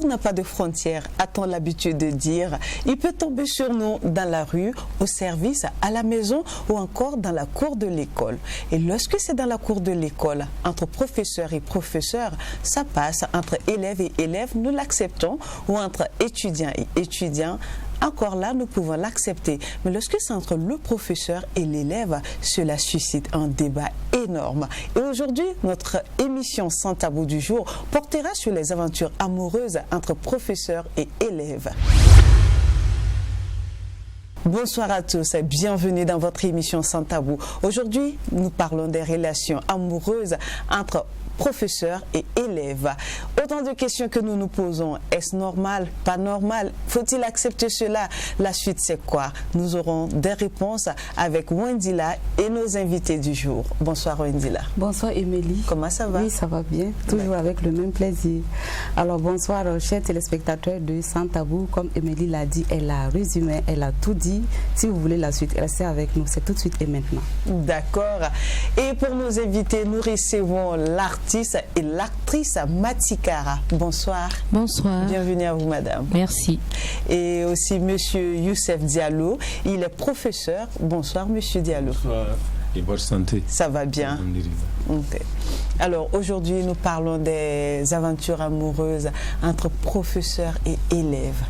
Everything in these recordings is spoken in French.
n'a pas de frontières, a-t-on l'habitude de dire. Il peut tomber sur nous dans la rue, au service, à la maison ou encore dans la cour de l'école. Et lorsque c'est dans la cour de l'école, entre professeurs et professeurs, ça passe. Entre élèves et élèves, nous l'acceptons, ou entre étudiants et étudiants, encore là, nous pouvons l'accepter. Mais lorsque c'est entre le professeur et l'élève, cela suscite un débat énorme. Et aujourd'hui, notre émission Sans tabou du jour portera sur les aventures amoureuses entre professeurs et élèves. Bonsoir à tous et bienvenue dans votre émission Sans tabou. Aujourd'hui, nous parlons des relations amoureuses entre professeurs et élèves. Autant de questions que nous nous posons. Est-ce normal? Pas normal? Faut-il accepter cela? La suite, c'est quoi? Nous aurons des réponses avec Wendila et nos invités du jour. Bonsoir Wendila. Bonsoir Émilie. Comment ça va? Oui, ça va bien. Toujours avec le même plaisir. Alors bonsoir chers téléspectateurs de Sans tabou. Comme Émilie l'a dit, elle a résumé, elle a tout dit. Si vous voulez la suite, restez avec nous. C'est tout de suite et maintenant. D'accord. Et pour nos invités, nous recevons l'artiste et l'actrice Matikara. Bonsoir. Bonsoir. Bienvenue à vous, madame. Merci. Et aussi monsieur Youssef Diallo, il est professeur. Bonsoir, monsieur Diallo. Bonsoir. Et bonne santé. Ça va bien? Okay. Alors, aujourd'hui, nous parlons des aventures amoureuses entre professeurs et élèves.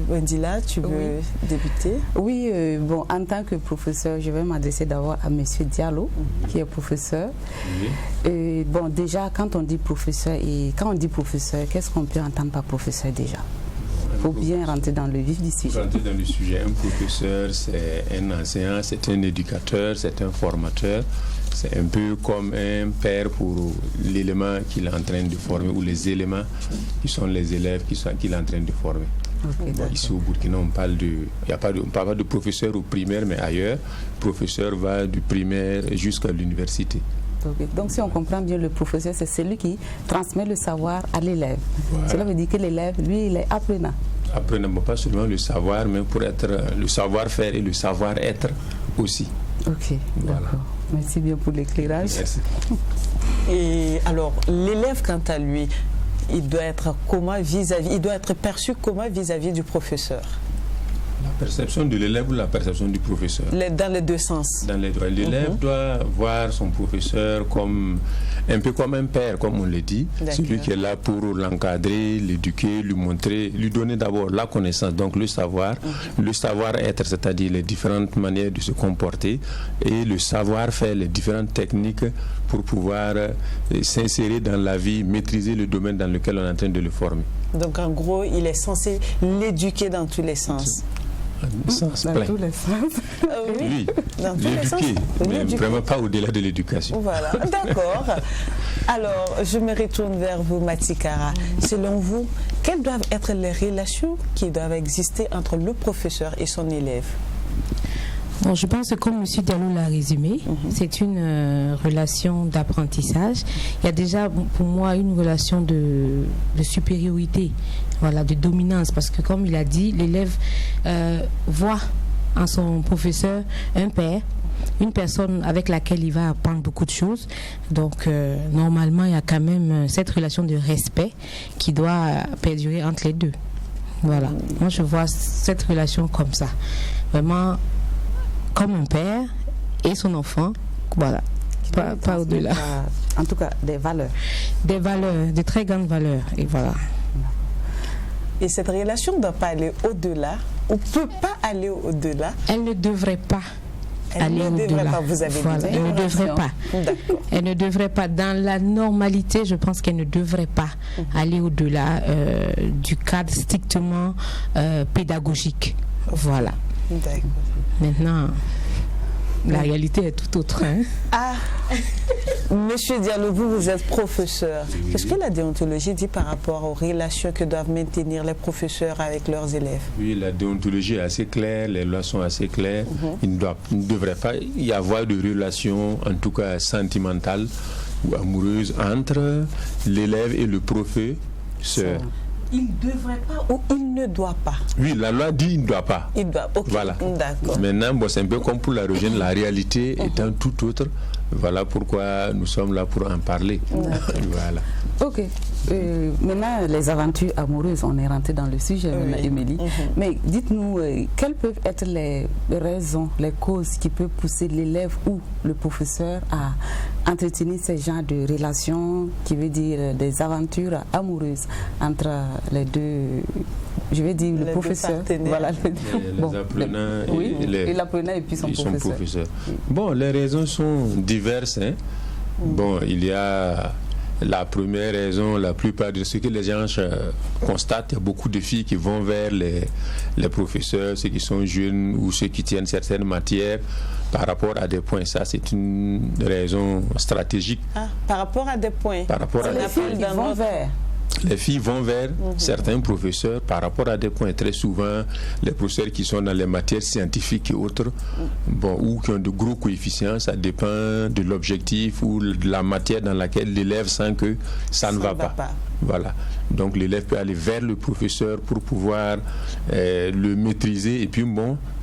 Wendila, tu veux débuter? Oui, bon, en tant que professeur, je vais m'adresser d'abord à monsieur Diallo, qui est professeur. Et, bon, déjà, quand on dit professeur, qu'est-ce qu'on peut entendre par professeur déjà? Il faut bien rentrer dans le vif du sujet. Rentrer dans le sujet, un professeur, c'est un enseignant, c'est un éducateur, c'est un formateur. C'est un peu comme un père pour l'élément qu'il est en train de former ou les éléments qui sont les élèves qu'il est en train de former. Okay, ici au Burkina, on parle pas de professeur au primaire, mais ailleurs, professeur va du primaire jusqu'à l'université. Okay. Donc si on comprend bien, le professeur, c'est celui qui transmet le savoir à l'élève. Voilà. Cela veut dire que l'élève, lui, il est apprenant. Apprenant, pas seulement le savoir, mais pour être le savoir-faire et le savoir-être aussi. Ok, voilà. D'accord. Merci bien pour l'éclairage. Merci. Et alors, l'élève, quant à lui, il doit être comment il doit être perçu comment vis-à-vis du professeur? La perception de l'élève ou la perception du professeur? Dans les deux sens. Dans les deux. L'élève doit voir son professeur comme un peu comme un père, comme on le dit. Celui qui est là pour l'encadrer, l'éduquer, lui montrer, lui donner d'abord la connaissance, donc le savoir, le savoir-être, c'est-à-dire les différentes manières de se comporter, et le savoir-faire, les différentes techniques pour pouvoir s'insérer dans la vie, maîtriser le domaine dans lequel on est en train de le former. Donc en gros, il est censé l'éduquer dans tous les sens. Dans tous les sens. Oui, dans tous les sens. Mais vraiment pas au-delà de l'éducation. Voilà, d'accord. Alors, je me retourne vers vous, Matikara. Selon vous, quelles doivent être les relations qui doivent exister entre le professeur et son élève? Bon, je pense que comme M. Diallo l'a résumé, c'est une relation d'apprentissage. Il y a déjà pour moi une relation de supériorité, voilà, de dominance, parce que comme il a dit, l'élève voit en son professeur un père, une personne avec laquelle il va apprendre beaucoup de choses. Donc normalement, il y a quand même cette relation de respect qui doit perdurer entre les deux. Voilà, moi je vois cette relation comme ça, vraiment comme un père et son enfant, voilà, pas au-delà. En tout cas, des valeurs. Des valeurs, de très grandes valeurs, et voilà. Et cette relation ne doit pas aller au-delà, ou ne peut pas aller au-delà? Elle ne devrait pas aller au-delà. Vous avez voilà, dit. Elle ne devrait pas. Elle ne devrait pas. Dans la normalité, je pense qu'elle ne devrait pas aller au-delà du cadre strictement pédagogique. Voilà. Maintenant, la réalité est tout autre. Hein? Ah, Monsieur Diallo, vous êtes professeur. Qu'est-ce que la déontologie dit par rapport aux relations que doivent maintenir les professeurs avec leurs élèves? Oui, la déontologie est assez claire, les lois sont assez claires. Il ne devrait pas y avoir de relations, en tout cas sentimentales ou amoureuses, entre l'élève et le professeur. Il ne devrait pas ou il ne doit pas? Oui, la loi dit il ne doit pas. Il doit, ok. Voilà. D'accord. Maintenant, bon, c'est un peu comme pour la rejeune, la réalité étant tout autre. Voilà pourquoi nous sommes là pour en parler. Voilà. Ok. Maintenant, les aventures amoureuses, on est rentré dans le sujet, Émilie. Mais dites-nous, quelles peuvent être les raisons, les causes qui peuvent pousser l'élève ou le professeur à entretenir ce genre de relations, qui veut dire des aventures amoureuses entre les deux, je vais dire le professeur, voilà, les apprenants et l'apprenant et puis son professeur. Bon, les raisons sont diverses. Bon, il y a la première raison, la plupart de ce que les gens constatent, il y a beaucoup de filles qui vont vers les professeurs, ceux qui sont jeunes ou ceux qui tiennent certaines matières par rapport à des points. Ça, c'est une raison stratégique. Par rapport à des points. Par rapport à des points. Les filles vont vers certains professeurs par rapport à des points. Très souvent, les professeurs qui sont dans les matières scientifiques et autres, ou qui ont de gros coefficients, ça dépend de l'objectif ou de la matière dans laquelle l'élève sent que ça ne va pas. Voilà. Donc l'élève peut aller vers le professeur pour pouvoir le maîtriser. Et puis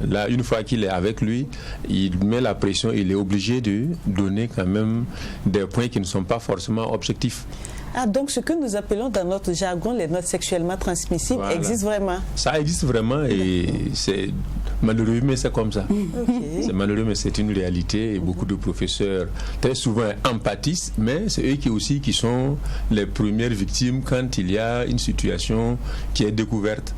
là, une fois qu'il est avec lui, il met la pression, il est obligé de donner quand même des points qui ne sont pas forcément objectifs. Donc ce que nous appelons dans notre jargon les notes sexuellement transmissibles existe vraiment. Ça existe vraiment et c'est malheureux, mais c'est comme ça. C'est malheureux, mais c'est une réalité. Et beaucoup de professeurs, très souvent, empathisent, mais c'est eux qui sont les premières victimes quand il y a une situation qui est découverte.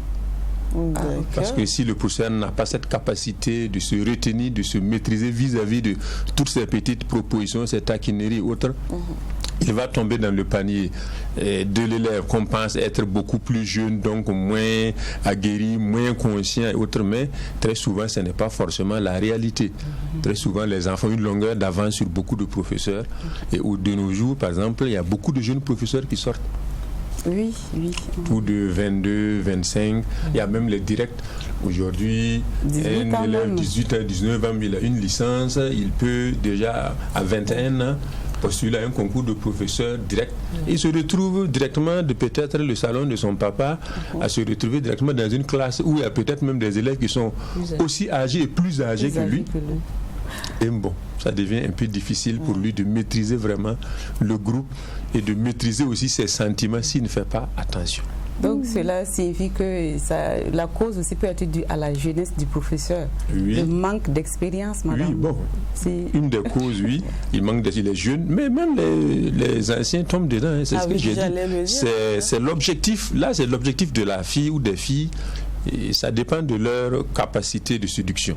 Parce que si le professeur n'a pas cette capacité de se retenir, de se maîtriser vis-à-vis de toutes ces petites propositions, ces taquineries et autres, il va tomber dans le panier de l'élève qu'on pense être beaucoup plus jeune, donc moins aguerri, moins conscient et autres, mais très souvent ce n'est pas forcément la réalité. Très souvent les enfants ont une longueur d'avance sur beaucoup de professeurs et de nos jours, par exemple, il y a beaucoup de jeunes professeurs qui sortent. Oui. Tout de 22, 25, il y a même les directs. Aujourd'hui, un élève 18 à 19 ans, il a une licence, il peut déjà à 21 ans postuler à un concours de professeur direct. Il se retrouve directement de peut-être le salon de son papa à se retrouver directement dans une classe où il y a peut-être même des élèves qui sont aussi âgés et plus âgés que lui. Et ça devient un peu difficile pour lui de maîtriser vraiment le groupe et de maîtriser aussi ses sentiments s'il ne fait pas attention. Donc cela signifie que la cause aussi peut être due à la jeunesse du professeur, le manque d'expérience, madame. Oui, une des causes, il manque les jeunes, mais même les anciens tombent dedans, c'est ce que j'ai dit. C'est l'objectif, là c'est l'objectif de la fille ou des filles, et ça dépend de leur capacité de séduction.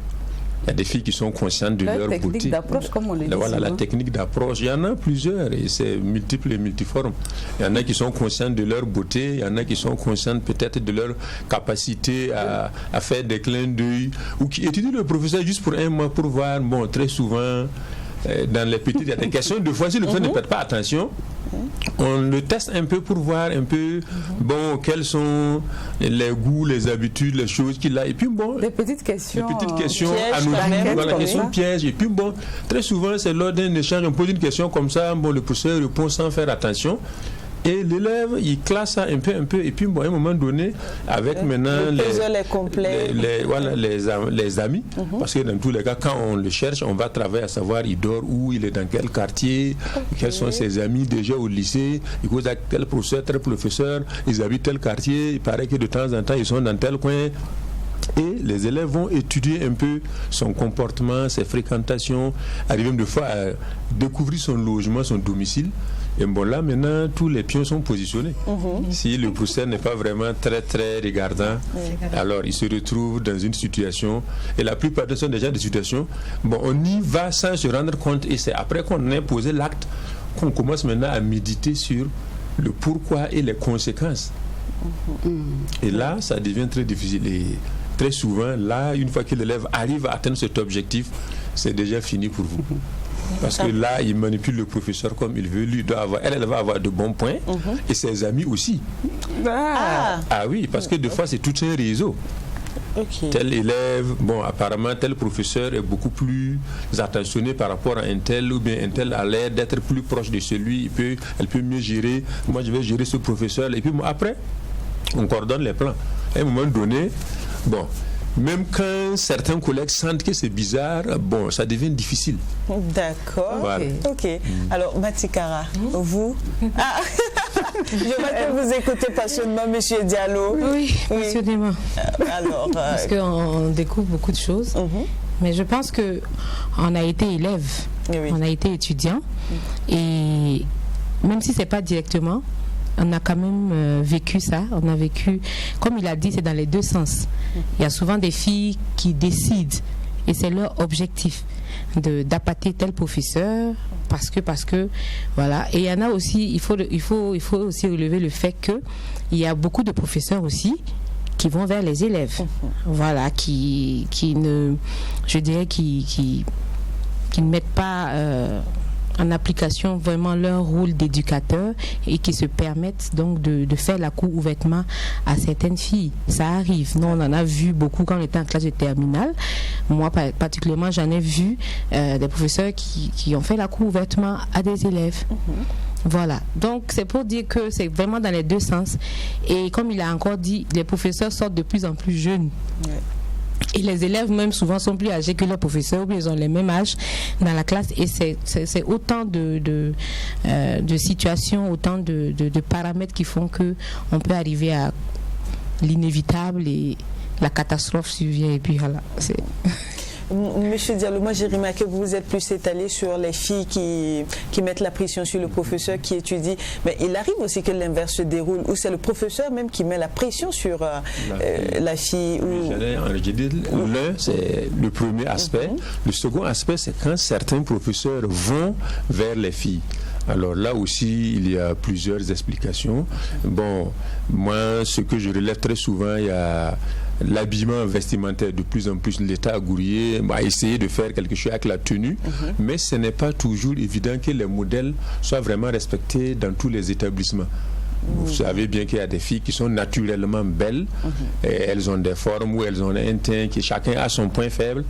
Il y a des filles qui sont conscientes de leur beauté. La technique d'approche, comme on le dit. Voilà, la technique d'approche. Il y en a plusieurs et c'est multiple et multiforme. Il y en a qui sont conscientes de leur beauté, il y en a qui sont conscientes peut-être de leur capacité à faire des clins d'œil ou qui étudient le professeur juste pour un mois pour voir, très souvent, dans les petites, il y a des questions. Deux fois, si le professeur ne prête pas attention, on le teste un peu pour voir un peu quels sont les goûts, les habitudes, les choses qu'il a. Et puis des petites questions anonymes, questions pièges. Et puis très souvent c'est lors d'un échange, on pose une question comme ça, le professeur répond sans faire attention. Et l'élève, il classe ça un peu, et puis à un moment donné, avec maintenant les amis, parce que dans tous les cas, quand on le cherche, on va travailler à savoir il dort où, il est dans quel quartier, quels sont ses amis déjà au lycée, il cause avec tel professeur, ils habitent tel quartier, il paraît que de temps en temps, ils sont dans tel coin. Et les élèves vont étudier un peu son comportement, ses fréquentations, arriver même des fois à découvrir son logement, son domicile. Et là, maintenant, tous les pions sont positionnés. Si le professeur n'est pas vraiment très, très regardant, alors il se retrouve dans une situation, et la plupart de ce sont déjà des situations, on y va sans se rendre compte, et c'est après qu'on ait posé l'acte qu'on commence maintenant à méditer sur le pourquoi et les conséquences. Et là, ça devient très difficile. Et très souvent, là, une fois que l'élève arrive à atteindre cet objectif, c'est déjà fini pour vous. Parce que là, il manipule le professeur comme il veut. Lui, elle va avoir de bons points. Et ses amis aussi. Oui, parce que des fois, c'est tout un réseau. Tel élève, apparemment, tel professeur est beaucoup plus attentionné par rapport à un tel, ou bien un tel a l'air d'être plus proche de celui. Elle peut mieux gérer. Moi, je vais gérer ce professeur. Et puis, après, on coordonne les plans. À un moment donné, même quand certains collègues sentent que c'est bizarre, ça devient difficile. D'accord. Voilà. Ok. Alors, Matikara, vous Je vois que vous écoutez passionnément Monsieur Diallo. Oui, passionnément. Alors, parce qu'on découvre beaucoup de choses. Mais je pense qu'on a été élève, on a été étudiant. Et même si ce n'est pas directement, on a quand même vécu ça. On a vécu, comme il a dit, c'est dans les deux sens. Il y a souvent des filles qui décident, et c'est leur objectif, d'appâter tel professeur, parce que, voilà. Et il y en a aussi, il faut aussi relever le fait qu'il y a beaucoup de professeurs aussi qui vont vers les élèves, voilà, qui ne mettent pas en application vraiment leur rôle d'éducateur et qui se permettent donc de faire la cour ouvertement à certaines filles. Ça arrive. Nous, on en a vu beaucoup quand on était en classe de terminale. Moi, particulièrement, j'en ai vu des professeurs qui ont fait la cour ouvertement à des élèves. Voilà. Donc, c'est pour dire que c'est vraiment dans les deux sens. Et comme il a encore dit, les professeurs sortent de plus en plus jeunes. Et les élèves même souvent sont plus âgés que leurs professeurs, ou ils ont les mêmes âges dans la classe, et c'est autant de situations, autant de paramètres qui font qu'on peut arriver à l'inévitable et la catastrophe survient, et puis voilà. Monsieur Diallo, moi j'ai remarqué que vous êtes plus étalé sur les filles qui mettent la pression sur le professeur qui étudie, mais il arrive aussi que l'inverse se déroule, où c'est le professeur même qui met la pression sur la fille. L'un, c'est le premier aspect. Le second aspect, c'est quand certains professeurs vont vers les filles. Alors là aussi, il y a plusieurs explications. Bon, moi, ce que je relève très souvent, il y a l'habillement vestimentaire. De plus en plus, l'État a gouillé, a essayé de faire quelque chose avec la tenue, mais ce n'est pas toujours évident que les modèles soient vraiment respectés dans tous les établissements. Vous savez bien qu'il y a des filles qui sont naturellement belles, et elles ont des formes où elles ont un teint qui chacun a son point faible.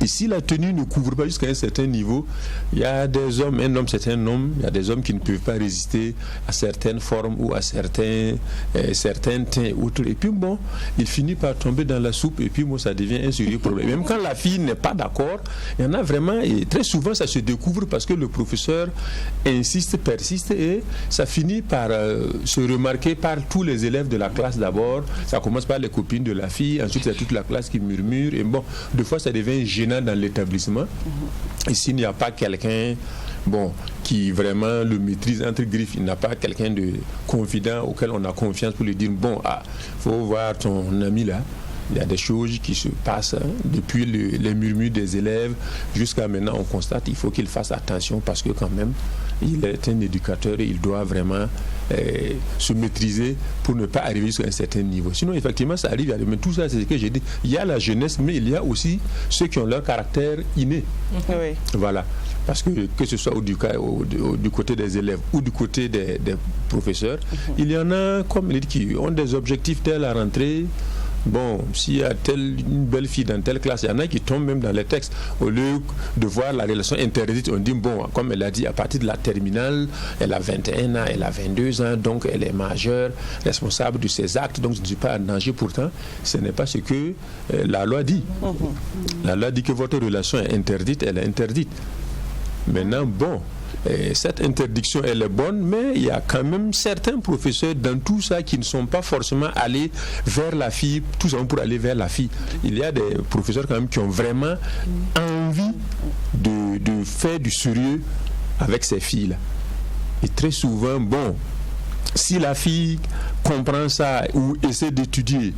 Et si la tenue ne couvre pas jusqu'à un certain niveau, il y a des hommes, un homme c'est un homme, il y a des hommes qui ne peuvent pas résister à certaines formes ou à certains teints autres. Et puis bon, il finit par tomber dans la soupe, et puis bon, ça devient un sérieux problème. Même quand la fille n'est pas d'accord, il y en a vraiment, et très souvent ça se découvre parce que le professeur insiste, persiste, et ça finit par se remarquer par tous les élèves de la classe d'abord. Ça commence par les copines de la fille, ensuite c'est toute la classe qui murmure, et bon, deux fois ça devient gênant dans l'établissement. Et s'il n'y a pas quelqu'un qui vraiment le maîtrise entre griffes, il n'a pas quelqu'un de confident auquel on a confiance pour lui dire faut voir ton ami là, il y a des choses qui se passent depuis les murmures des élèves jusqu'à maintenant, on constate qu'il faut qu'il fasse attention parce que quand même il est un éducateur et il doit vraiment se maîtriser pour ne pas arriver jusqu'à un certain niveau. Sinon, effectivement, ça arrive. Mais tout ça, c'est ce que j'ai dit. Il y a la jeunesse, mais il y a aussi ceux qui ont leur caractère inné. Voilà. Parce que ce soit du côté des élèves ou du côté des professeurs, il y en a, comme il dit, qui ont des objectifs dès la rentrée. Bon, s'il y a une belle fille dans telle classe, il y en a qui tombent même dans les textes. Au lieu de voir la relation interdite, on dit, comme elle a dit, à partir de la terminale, elle a 21 ans, elle a 22 ans, donc elle est majeure, responsable de ses actes, donc je ne suis pas en danger. Pourtant, ce n'est pas ce que la loi dit. La loi dit que votre relation est interdite, elle est interdite. Maintenant, cette interdiction, elle est bonne, mais il y a quand même certains professeurs dans tout ça qui ne sont pas forcément allés vers la fille, tout simplement pour aller vers la fille. Il y a des professeurs quand même qui ont vraiment envie de faire du sérieux avec ces filles-là. Et très souvent, si la fille comprend ça ou essaie d'étudier,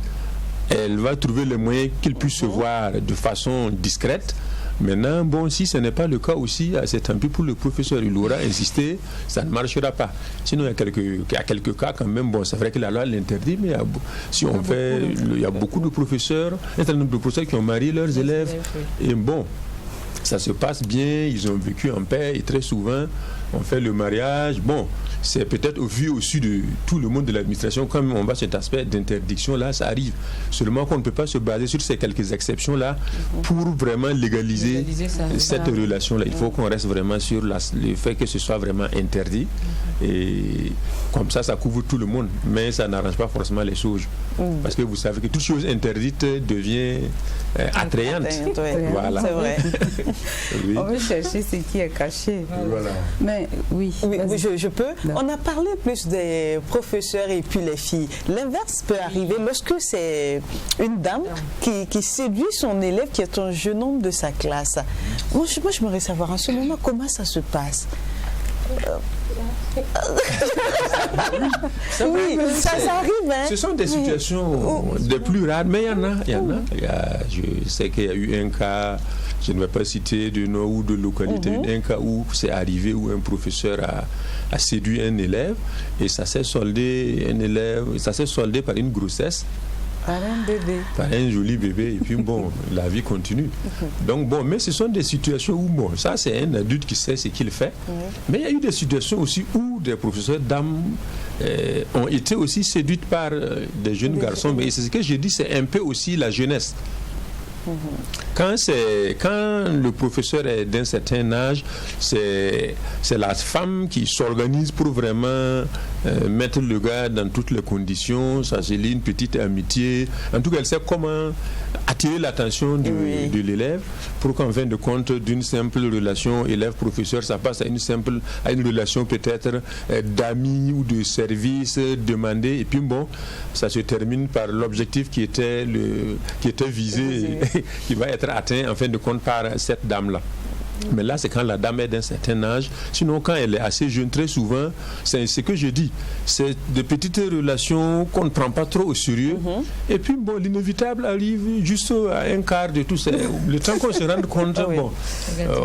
elle va trouver le moyen qu'il puisse se voir de façon discrète. Maintenant, si ce n'est pas le cas aussi, c'est tant pis pour le professeur. Il aura insisté, ça ne marchera pas. Sinon, il y a quelques cas quand même. C'est vrai que la loi l'interdit, mais il y a beaucoup de professeurs, un certain nombre de professeurs qui ont marié leurs élèves. Et ça se passe bien, ils ont vécu en paix, et très souvent, on fait le mariage. C'est peut-être au vu aussi de tout le monde de l'administration, comme on voit cet aspect d'interdiction-là, ça arrive. Seulement qu'on ne peut pas se baser sur ces quelques exceptions-là pour vraiment légaliser cette relation-là. Il faut qu'on reste vraiment sur le fait que ce soit vraiment interdit. Et comme ça couvre tout le monde, mais ça n'arrange pas forcément les choses. Parce que vous savez que toute chose interdite devient attrayante. Voilà. C'est vrai. Oui. On veut chercher ce qui est caché. Voilà. Mais oui, je peux. Non. On a parlé plus des professeurs et puis les filles. L'inverse peut arriver lorsque c'est une dame qui séduit son élève qui est un jeune homme de sa classe. Moi, j'aimerais savoir en ce moment comment ça se passe. Oui, ça arrive. Hein? Ce sont des situations des plus rares, mais il y en a. Je sais qu'il y a eu un cas, je ne vais pas citer de nom ou de localité, un cas où c'est arrivé où un professeur a séduit un élève et ça s'est soldé par une grossesse. Par un bébé. Par un joli bébé, et puis bon, la vie continue. Donc bon, mais ce sont des situations où, bon, ça c'est un adulte qui sait ce qu'il fait, mais il y a eu des situations aussi où des professeurs dames ont été aussi séduites par des jeunes garçons, mais c'est ce que j'ai dit, c'est un peu aussi la jeunesse. Quand le professeur est d'un certain âge, c'est la femme qui s'organise pour vraiment mettre le gars dans toutes les conditions. Ça se lie une petite amitié. En tout cas, elle sait comment attirer l'attention de l'élève pour qu'en fin de compte, d'une simple relation élève-professeur, ça passe à une relation peut-être d'amis ou de service demandé. Et puis bon, ça se termine par l'objectif qui était visé. Qui va être atteint en fin de compte par cette dame-là. Mais là, c'est quand la dame est d'un certain âge. Sinon, quand elle est assez jeune, très souvent, c'est ce que je dis. C'est des petites relations qu'on ne prend pas trop au sérieux. Et puis, bon, l'inévitable arrive juste à un quart de tout ça. Le temps qu'on se rende compte, bon,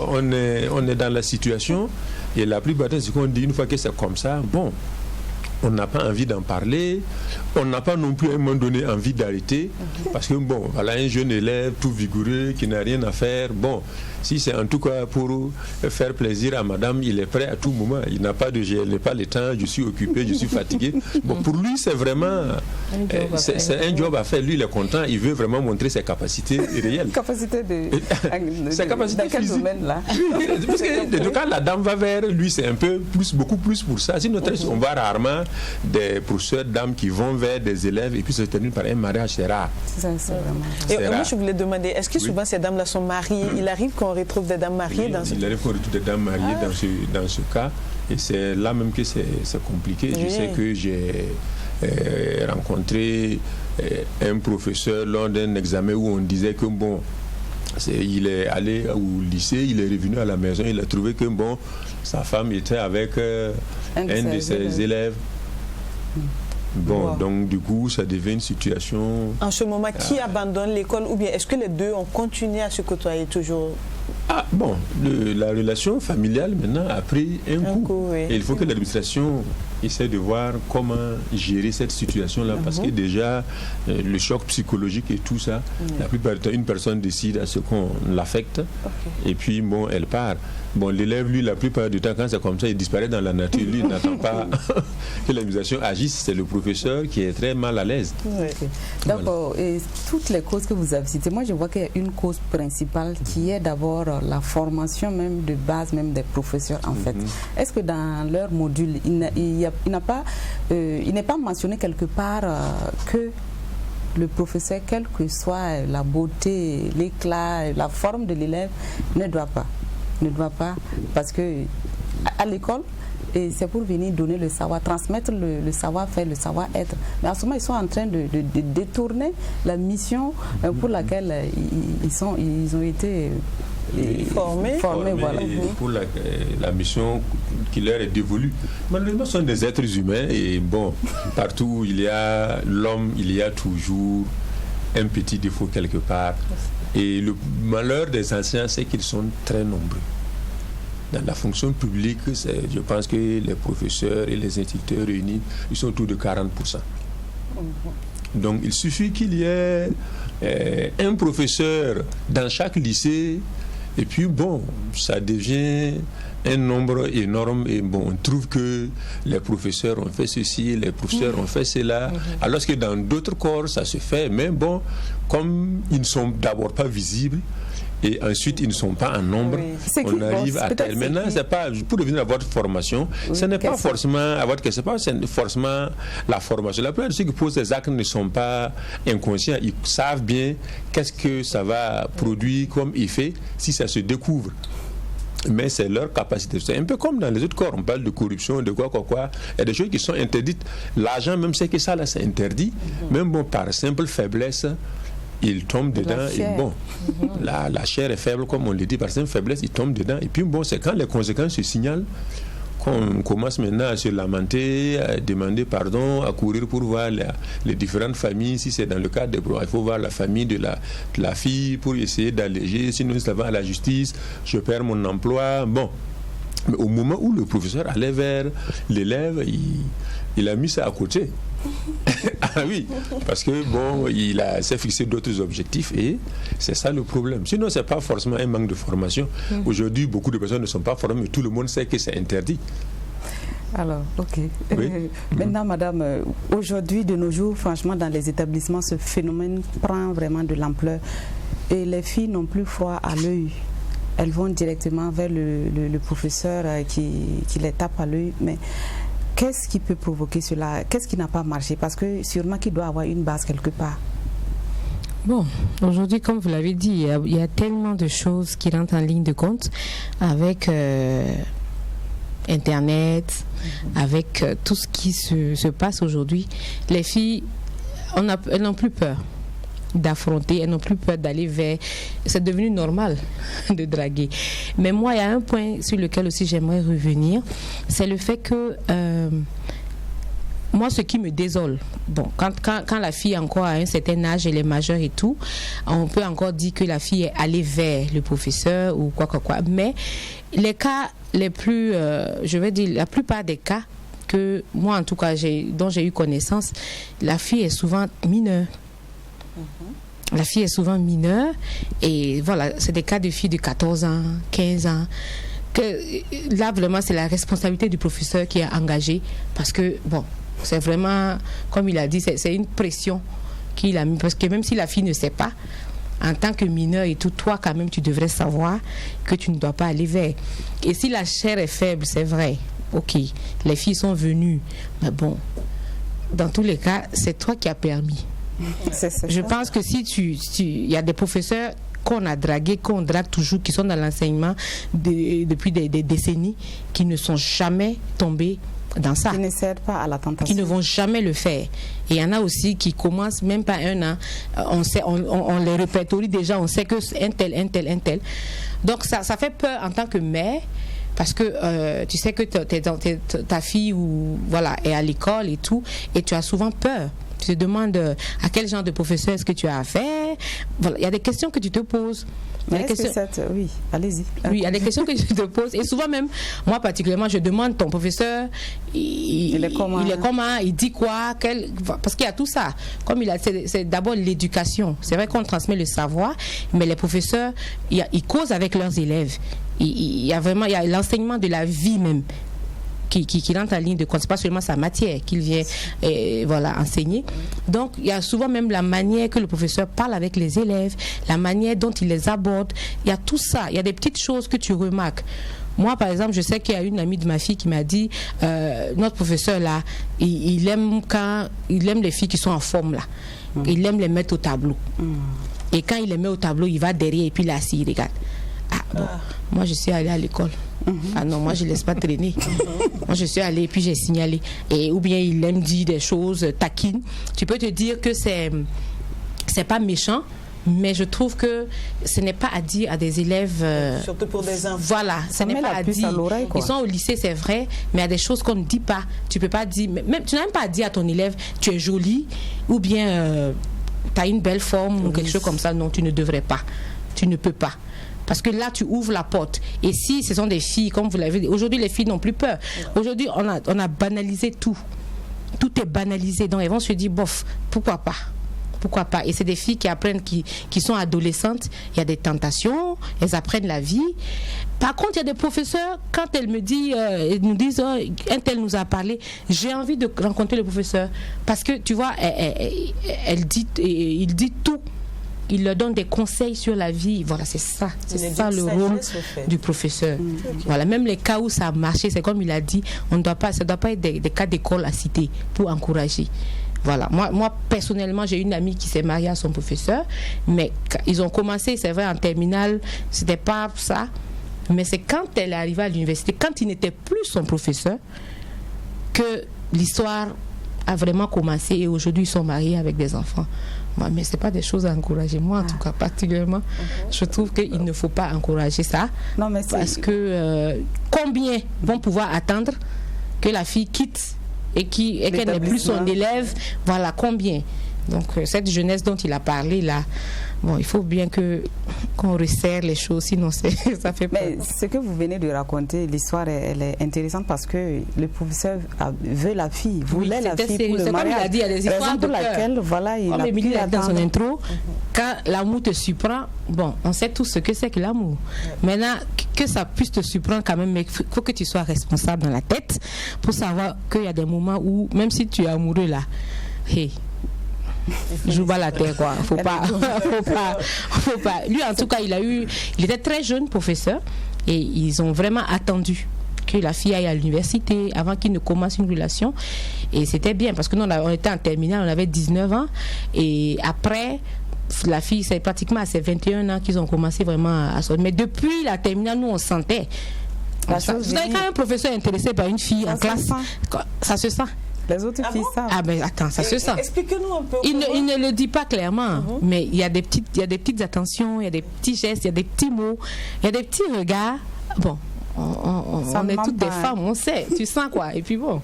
on est dans la situation. Et la plupart de ce qu'on dit, une fois que c'est comme ça, bon, on n'a pas envie d'en parler, on n'a pas non plus à un moment donné envie d'arrêter, parce que bon, voilà un jeune élève tout vigoureux qui n'a rien à faire, bon, si c'est en tout cas pour faire plaisir à madame, il est prêt à tout moment, il n'a pas le temps, je suis occupé, je suis fatigué. Bon, pour lui c'est vraiment un job à faire, lui il est content, il veut vraiment montrer ses capacités réelles. Capacité ses capacités dans quel physiques. Domaine là? Parce que quand la dame va vers lui, c'est un peu plus, beaucoup plus pour ça. Sinon, on voit rarement des professeurs dames qui vont vers des élèves et puis se terminent par un mariage, c'est rare. C'est vraiment et moi, je voulais demander, est-ce que souvent ces dames-là sont mariées? Il arrive qu'on retrouve des dames mariées dans ce cas? Il arrive qu'on retrouve des dames mariées dans ce cas. Et c'est là même que c'est compliqué. Je sais que j'ai rencontré un professeur lors d'un examen où on disait que bon, il est allé au lycée, il est revenu à la maison, il a trouvé que bon, sa femme était avec un de ses élèves. Bon, donc du coup, ça devient une situation... En ce moment, qui abandonne l'école ou bien est-ce que les deux ont continué à se côtoyer toujours? Ah bon, la relation familiale maintenant a pris un coup. Oui. Et il faut que l'administration essaie de voir comment gérer cette situation-là, parce que déjà, le choc psychologique et tout ça, la plupart du temps, une personne décide à ce qu'on l'affecte, et puis bon, elle part. Bon, l'élève, lui, la plupart du temps, quand c'est comme ça, il disparaît dans la nature. Lui, il n'attend pas que l'administration agisse. C'est le professeur qui est très mal à l'aise. D'accord. Et toutes les causes que vous avez citées, moi, je vois qu'il y a une cause principale qui est d'abord la formation même de base, même des professeurs, en fait. Est-ce que dans leur module, il n'est pas mentionné quelque part que le professeur, quelle que soit la beauté, l'éclat, la forme de l'élève, ne doit pas, parce que à l'école, et c'est pour venir donner le savoir, transmettre le savoir-faire, le savoir-être. Mais en ce moment, ils sont en train de détourner la mission pour laquelle ils ont été formés. Voilà. Pour la mission qui leur est dévolue. Malheureusement, ce sont des êtres humains et bon, partout où il y a l'homme, il y a toujours un petit défaut quelque part. Et le malheur des anciens, c'est qu'ils sont très nombreux. Dans la fonction publique, je pense que les professeurs et les instituteurs réunis, ils sont autour de 40%. Donc il suffit qu'il y ait un professeur dans chaque lycée, et puis bon, ça devient un nombre énorme, et bon, on trouve que les professeurs ont fait ceci, les professeurs ont fait cela, alors que dans d'autres corps, ça se fait, mais bon, comme ils ne sont d'abord pas visibles, et ensuite ils ne sont pas en nombre, on arrive à terre. Maintenant, c'est pas pour revenir à votre formation, ce n'est pas forcément la formation. La plupart de ceux qui posent des actes ne sont pas inconscients, ils savent bien qu'est-ce que ça va produire comme effet si ça se découvre. Mais c'est leur capacité. C'est un peu comme dans les autres corps. On parle de corruption, de quoi. Il y a des choses qui sont interdites. L'argent, même c'est que ça, là, c'est interdit. Même bon, par simple faiblesse, il tombe dedans. Et bon, la chair est faible, comme on le dit, par simple faiblesse, il tombe dedans. Et puis bon, c'est quand les conséquences se signalent qu'on commence maintenant à se lamenter, à demander pardon, à courir pour voir les différentes familles. Si c'est dans le cadre des problèmes, il faut voir la famille de la fille pour essayer d'alléger. Sinon, ça va à la justice, je perds mon emploi. Bon, mais au moment où le professeur allait vers l'élève, il a mis ça à côté. Ah oui, parce que bon, il s'est fixé d'autres objectifs et c'est ça le problème. Sinon, c'est pas forcément un manque de formation. Aujourd'hui, beaucoup de personnes ne sont pas formées, mais tout le monde sait que c'est interdit. Alors, ok. Oui. Maintenant, madame, aujourd'hui, de nos jours, franchement, dans les établissements, ce phénomène prend vraiment de l'ampleur. Et les filles n'ont plus froid à l'œil. Elles vont directement vers le professeur qui les tape à l'œil. Mais qu'est-ce qui peut provoquer cela? Qu'est-ce qui n'a pas marché? Parce que sûrement qu'il doit avoir une base quelque part. Bon, aujourd'hui, comme vous l'avez dit, il y a tellement de choses qui rentrent en ligne de compte avec Internet, avec tout ce qui se passe aujourd'hui. Les filles, elles n'ont plus peur d'affronter, elles n'ont plus peur d'aller vers... C'est devenu normal de draguer. Mais moi, il y a un point sur lequel aussi j'aimerais revenir, c'est le fait que moi, ce qui me désole, bon, quand la fille encore à un certain âge, elle est majeure et tout, on peut encore dire que la fille est allée vers le professeur ou quoi. Mais les cas les plus, je vais dire, la plupart des cas que moi, en tout cas, dont j'ai eu connaissance, la fille est souvent mineure. La fille est souvent mineure et voilà, c'est des cas de filles de 14 ans, 15 ans. Que, là, vraiment, c'est la responsabilité du professeur qui est engagé parce que, bon, c'est vraiment, comme il a dit, c'est une pression qu'il a mis. Parce que même si la fille ne sait pas, en tant que mineur et tout, toi, quand même, tu devrais savoir que tu ne dois pas aller vers. Et si la chair est faible, c'est vrai, ok, les filles sont venues, mais bon, dans tous les cas, c'est toi qui as permis. Je pense que si il y a des professeurs qu'on a dragués, qu'on drague toujours, qui sont dans l'enseignement depuis des décennies, qui ne sont jamais tombés dans ça. Qui ne cèdent pas à la tentation. Qui ne vont jamais le faire. Et il y en a aussi qui commencent même pas un an. On les répertorie déjà, on sait que un tel. Donc ça fait peur en tant que mère. Parce que tu sais que ta fille voilà, est à l'école et tout, et tu as souvent peur. Tu te demandes à quel genre de professeur est-ce que tu as affaire. Voilà, il y a des questions que tu te poses. Oui, allez-y. Oui, il y a des questions que tu te poses. Et souvent même, moi particulièrement, je demande ton professeur, il est comment, il dit quoi, parce qu'il y a tout ça. Comme c'est d'abord l'éducation. C'est vrai qu'on transmet le savoir, mais les professeurs, ils causent avec leurs élèves. Il y a l'enseignement de la vie même qui rentre en ligne de compte. C'est pas seulement sa matière qu'il vient enseigner. Donc il y a souvent même la manière que le professeur parle avec les élèves, la manière dont il les aborde. Il y a tout ça. Il y a des petites choses que tu remarques. Moi, par exemple, je sais qu'il y a une amie de ma fille qui m'a dit notre professeur là, il aime les filles qui sont en forme là. Il aime les mettre au tableau. Et quand il les met au tableau, il va derrière et puis là, il regarde. Moi, je suis allée à l'école. Ah non, moi je ne laisse pas traîner. Moi je suis allée et puis j'ai signalé. Ou bien il aime dire des choses taquines. Tu peux te dire que c'est pas méchant, mais je trouve que ce n'est pas à dire à des élèves. Surtout pour des enfants. Voilà, ce n'est pas à dire. Ils sont au lycée, c'est vrai, mais il y a des choses qu'on ne dit pas. Tu peux pas dire, même tu n'as même pas à dire à ton élève tu es jolie ou bien tu as une belle forme ou quelque chose comme ça. Non, tu ne devrais pas. Tu ne peux pas. Parce que là, tu ouvres la porte. Et si ce sont des filles, comme vous l'avez dit, aujourd'hui, les filles n'ont plus peur. Aujourd'hui, on a banalisé tout. Tout est banalisé. Donc, elles vont se dire, bof, pourquoi pas? Pourquoi pas? Et c'est des filles qui apprennent, qui sont adolescentes. Il y a des tentations, elles apprennent la vie. Par contre, il y a des professeurs, quand elles nous disent, un tel nous a parlé, j'ai envie de rencontrer le professeur. Parce que, tu vois, il dit tout. il leur donne des conseils sur la vie. Voilà, c'est ça le rôle du professeur. Voilà, même les cas où ça a marché, c'est comme il a dit, ça ne doit pas être des cas d'école à citer pour encourager. Voilà, moi personnellement, j'ai une amie qui s'est mariée à son professeur, mais ils ont commencé, c'est vrai, en terminale, c'était pas ça, mais c'est quand elle est arrivée à l'université, quand il n'était plus son professeur, que l'histoire a vraiment commencé et aujourd'hui ils sont mariés avec des enfants. Mais ce n'est pas des choses à encourager. Moi, en tout cas, particulièrement, je trouve qu'il ne faut pas encourager ça. Non, mais parce que combien vont pouvoir attendre que la fille quitte et qu'elle n'est plus son élève? Voilà, combien? Donc, cette jeunesse dont il a parlé, là, bon, il faut bien qu'on resserre les choses, sinon ça fait peur. Mais ce que vous venez de raconter, l'histoire, elle est intéressante parce que le professeur veut la fille, voulait la fille pour le mariage. Comme il a dit, il y a des histoires de laquelle, voilà, il a pu attendre. Dans son intro, quand l'amour te surprend, bon, on sait tous ce que c'est que l'amour. Maintenant, que ça puisse te surprendre quand même, mais il faut que tu sois responsable dans la tête pour savoir qu'il y a des moments où, même si tu es amoureux là, hey, joue pas la terre, quoi. Faut pas. Lui, en tout cas, il était très jeune professeur et ils ont vraiment attendu que la fille aille à l'université avant qu'il ne commence une relation. Et c'était bien parce que nous, on était en terminale, on avait 19 ans et après, la fille, c'est pratiquement à ses 21 ans qu'ils ont commencé vraiment à sortir. Mais depuis la terminale, nous, on sentait. Quand un professeur est intéressé par une fille en classe, ça se sent. Les autres filles savent. Ah ben attends, ça se sent. Expliquez-nous un peu. Il ne le dit pas clairement, mais il y a des petites attentions, il y a des petits gestes, il y a des petits mots, il y a des petits regards. Bon, on est toutes des femmes, on sait, tu sens quoi. Et puis bon.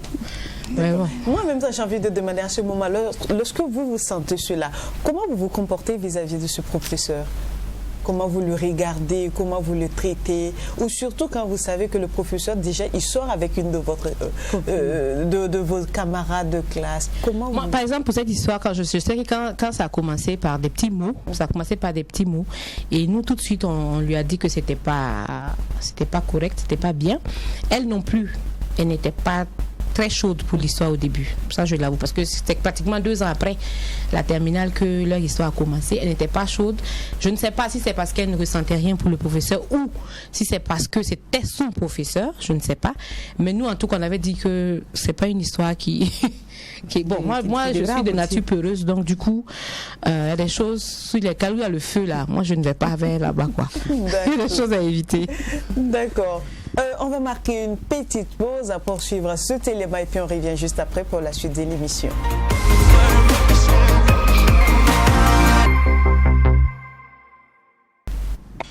Ouais. Moi, en même temps, j'ai envie de demander à ce moment-là, lorsque vous sentez cela, comment vous vous comportez vis-à-vis de ce professeur? Comment vous le regardez, comment vous le traitez, ou surtout quand vous savez que le professeur déjà il sort avec une de vos camarades de classe. Comment moi, par exemple, pour cette histoire, quand je sais que quand ça a commencé par des petits mots, et nous tout de suite on lui a dit que c'était pas correct, c'était pas bien. Elle non plus, elle n'était pas très chaude pour l'histoire au début, ça je l'avoue, parce que c'était pratiquement 2 ans après la terminale que leur histoire a commencé. Elle n'était pas chaude. Je ne sais pas si c'est parce qu'elle ne ressentait rien pour le professeur ou si c'est parce que c'était son professeur, je ne sais pas, mais nous en tout cas on avait dit que c'est pas une histoire qui bon, moi je suis de nature peureuse, donc du coup il y a des choses sur lesquelles il y a le feu là, moi je ne vais pas vers là-bas, quoi. Il y a des choses à éviter. D'accord. On va marquer une petite pause à poursuivre ce téléma et puis on revient juste après pour la suite de l'émission.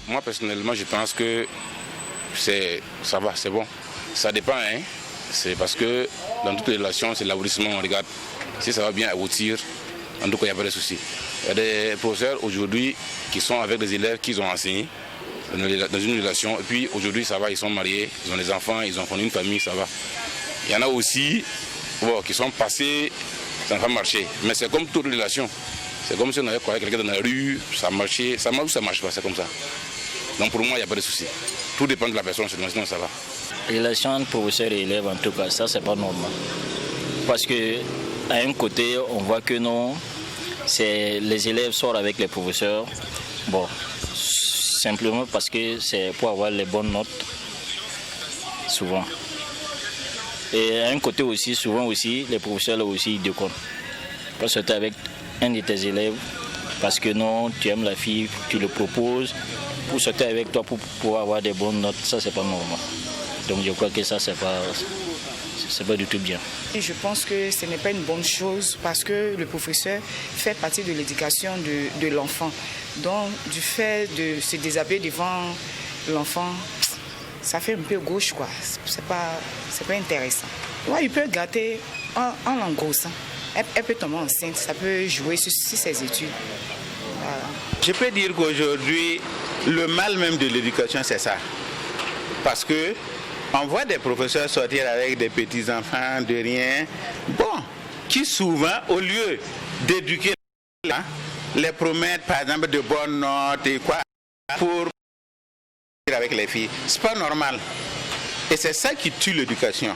Moi personnellement je pense que ça va, c'est bon. Ça dépend, hein. C'est parce que dans toutes les relations c'est l'aboutissement, on regarde. Si ça va bien aboutir, en tout cas il n'y a pas de souci. Il y a des professeurs aujourd'hui qui sont avec des élèves qu'ils ont enseignés dans une relation, et puis aujourd'hui ça va, ils sont mariés, ils ont des enfants, ils ont fondé une famille, ça va. Il y en a aussi qui sont passés, ça n'a pas marché, mais c'est comme toute relation, c'est comme si on avait croisé quelqu'un dans la rue, ça marchait, ça marche ou ça marche pas, c'est comme ça. Donc pour moi il n'y a pas de souci, tout dépend de la personne, sinon ça va. Relation professeur et élève en tout cas, ça c'est pas normal, parce que à un côté on voit que non, c'est les élèves sortent avec les professeurs, bon, simplement parce que c'est pour avoir les bonnes notes, souvent. Et à un côté aussi, souvent aussi, les professeurs là aussi ils déconnent. Pas sortir avec un de tes élèves parce que non, tu aimes la fille, tu le proposes pour sortir avec toi pour avoir des bonnes notes, ça c'est pas normal. Donc je crois que ça c'est pas du tout bien. Et je pense que ce n'est pas une bonne chose parce que le professeur fait partie de l'éducation de l'enfant. Donc, du fait de se déshabiller devant l'enfant, ça fait un peu gauche, quoi. C'est pas intéressant. Ouais, il peut gâter en l'engrossant. Elle peut tomber enceinte, ça peut jouer sur ses études. Voilà. Je peux dire qu'aujourd'hui, le mal même de l'éducation, c'est ça. Parce que on voit des professeurs sortir avec des petits-enfants de rien, bon, qui souvent, au lieu d'éduquer les promettent par exemple de bonnes notes et quoi pour avec les filles. C'est pas normal. Et c'est ça qui tue l'éducation.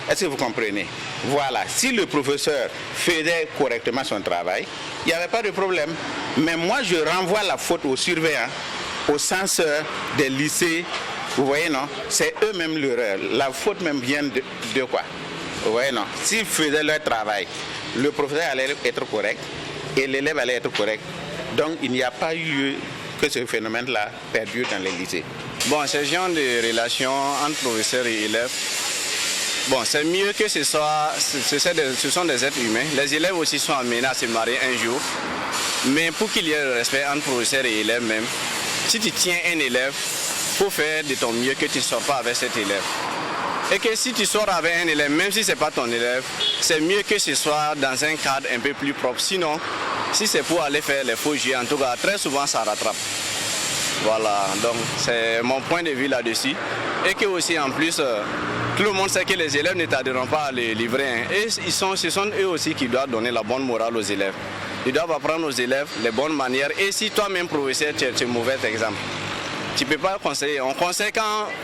Est-ce que vous comprenez? Voilà, si le professeur faisait correctement son travail, il n'y avait pas de problème. Mais moi, je renvoie la faute aux surveillants, aux censeurs des lycées. Vous voyez, non? C'est eux-mêmes l'erreur. La faute même vient de quoi? Vous voyez, non? S'ils faisaient leur travail, le professeur allait être correct et l'élève allait être correct. Donc, il n'y a pas eu lieu que ce phénomène-là perdure dans les lycées. Bon, ce genre de relation entre professeurs et élèves, bon, c'est mieux que ce sont des êtres humains. Les élèves aussi sont amenés à se marier un jour. Mais pour qu'il y ait le respect entre professeurs et élèves même, si tu tiens un élève, il faut faire de ton mieux que tu ne sors pas avec cet élève. Et que si tu sors avec un élève, même si ce n'est pas ton élève, c'est mieux que ce soit dans un cadre un peu plus propre. Sinon, si c'est pour aller faire les faux jeux, en tout cas, très souvent ça rattrape. Voilà, donc c'est mon point de vue là-dessus. Et que aussi en plus, tout le monde sait que les élèves ne tarderont pas à les livrer. Hein. Et ce sont eux aussi qui doivent donner la bonne morale aux élèves. Ils doivent apprendre aux élèves les bonnes manières. Et si toi-même, professeur, tu es un mauvais exemple, tu ne peux pas conseiller. On conseille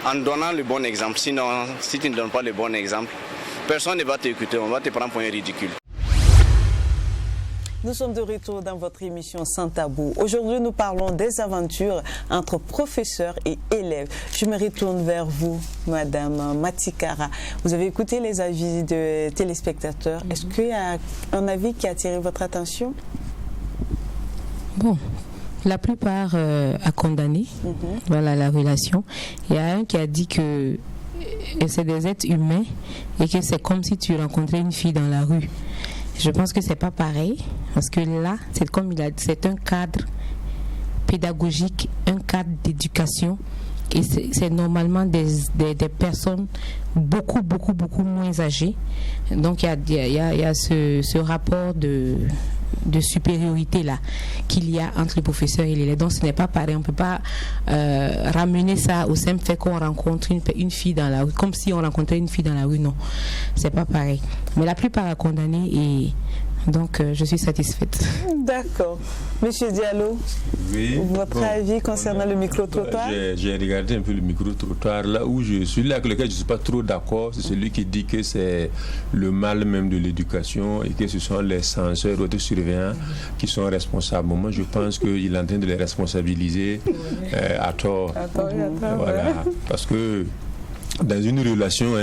en donnant le bon exemple. Sinon, si tu ne donnes pas le bon exemple, personne ne va t'écouter. On va te prendre pour un ridicule. Nous sommes de retour dans votre émission Sans Tabou. Aujourd'hui, nous parlons des aventures entre professeurs et élèves. Je me retourne vers vous, Madame Matikara. Vous avez écouté les avis de téléspectateurs. Est-ce qu'il y a un avis qui a attiré votre attention? Bon, la plupart a condamné voilà, la relation. Il y a un qui a dit que c'est des êtres humains et que c'est comme si tu rencontrais une fille dans la rue. Je pense que c'est pas pareil, parce que là, c'est un cadre pédagogique, un cadre d'éducation, et c'est normalement des personnes beaucoup moins âgées. Donc il y a ce rapport de supériorité là qu'il y a entre le professeur et l'élève. Donc ce n'est pas pareil, on ne peut pas ramener ça au simple fait qu'on rencontre une fille dans la rue, comme si on rencontrait une fille dans la rue. Non, c'est pas pareil. Mais la plupart a condamné et donc je suis satisfaite. D'accord. Monsieur Diallo, votre avis concernant le micro-trottoir? J'ai regardé un peu le micro-trottoir. Là où je suis, là avec lequel je ne suis pas trop d'accord, c'est celui qui dit que c'est le mal même de l'éducation et que ce sont les censeurs ou autres surveillants qui sont responsables. Moi, je pense qu'il est en train de les responsabiliser à tort. Voilà. Parce que dans une relation,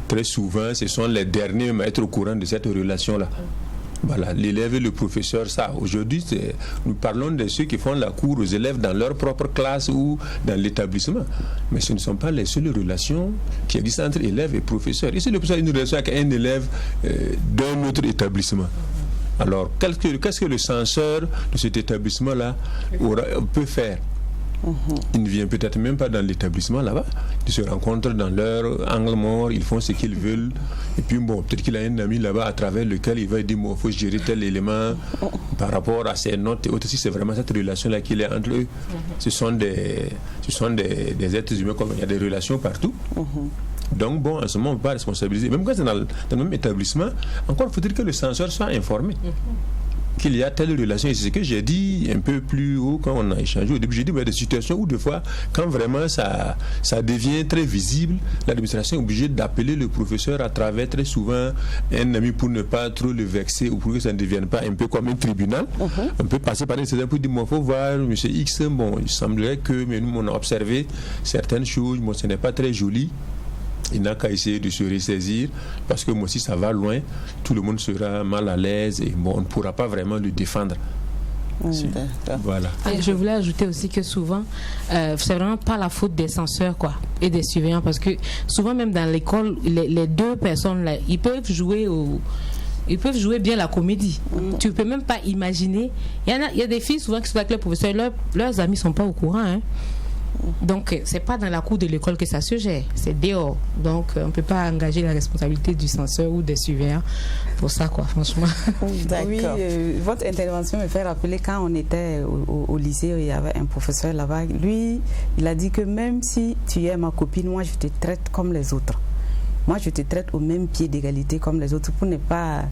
très souvent, ce sont les derniers à être au courant de cette relation-là. Voilà, l'élève et le professeur, ça. Aujourd'hui, nous parlons de ceux qui font la cour aux élèves dans leur propre classe ou dans l'établissement. Mais ce ne sont pas les seules relations qui existent entre élèves et professeurs. Ici, le professeur a une relation avec un élève d'un autre établissement. Alors, qu'est-ce que le censeur de cet établissement-là peut faire? Ils ne viennent peut-être même pas dans l'établissement là-bas. Ils se rencontrent dans leur angle mort, ils font ce qu'ils veulent. Et puis bon, peut-être qu'il a un ami là-bas à travers lequel il va dire bon, il faut gérer tel élément par rapport à ses notes et autres. Si c'est vraiment cette relation-là qu'il est entre eux, ce sont des êtres humains, comme il y a des relations partout. Donc bon, en ce moment, on ne peut pas responsabiliser. Même quand c'est dans le même établissement, encore faut-il que le censeur soit informé. Qu'il y a telle relation, et c'est ce que j'ai dit un peu plus haut quand on a échangé au début. J'ai dit, il y a des situations où des fois, quand vraiment ça devient très visible, l'administration est obligée d'appeler le professeur à travers très souvent un ami pour ne pas trop le vexer ou pour que ça ne devienne pas un peu comme un tribunal. On peut passer par un certain pour dire, il faut voir, M. X, bon, il semblerait que, mais nous, on a observé certaines choses, bon, ce n'est pas très joli. Il n'a qu'à essayer de se ressaisir parce que moi aussi ça va loin, tout le monde sera mal à l'aise et bon, on ne pourra pas vraiment le défendre. Voilà. Et je voulais ajouter aussi que souvent, c'est vraiment pas la faute des censeurs et des surveillants, parce que souvent même dans l'école, les deux personnes là, ils peuvent jouer bien la comédie. Tu ne peux même pas imaginer. Il y a des filles souvent qui sont avec leurs professeurs, leurs amis ne sont pas au courant. Donc, c'est pas dans la cour de l'école que ça se gère, c'est dehors. Donc, on ne peut pas engager la responsabilité du censeur ou des surveillants pour ça, franchement. D'accord. Oui, votre intervention me fait rappeler quand on était au lycée, il y avait un professeur là-bas. Lui, il a dit que même si tu es ma copine, moi, je te traite comme les autres. moi je te traite au même pied d'égalité comme les autres pour ne pas...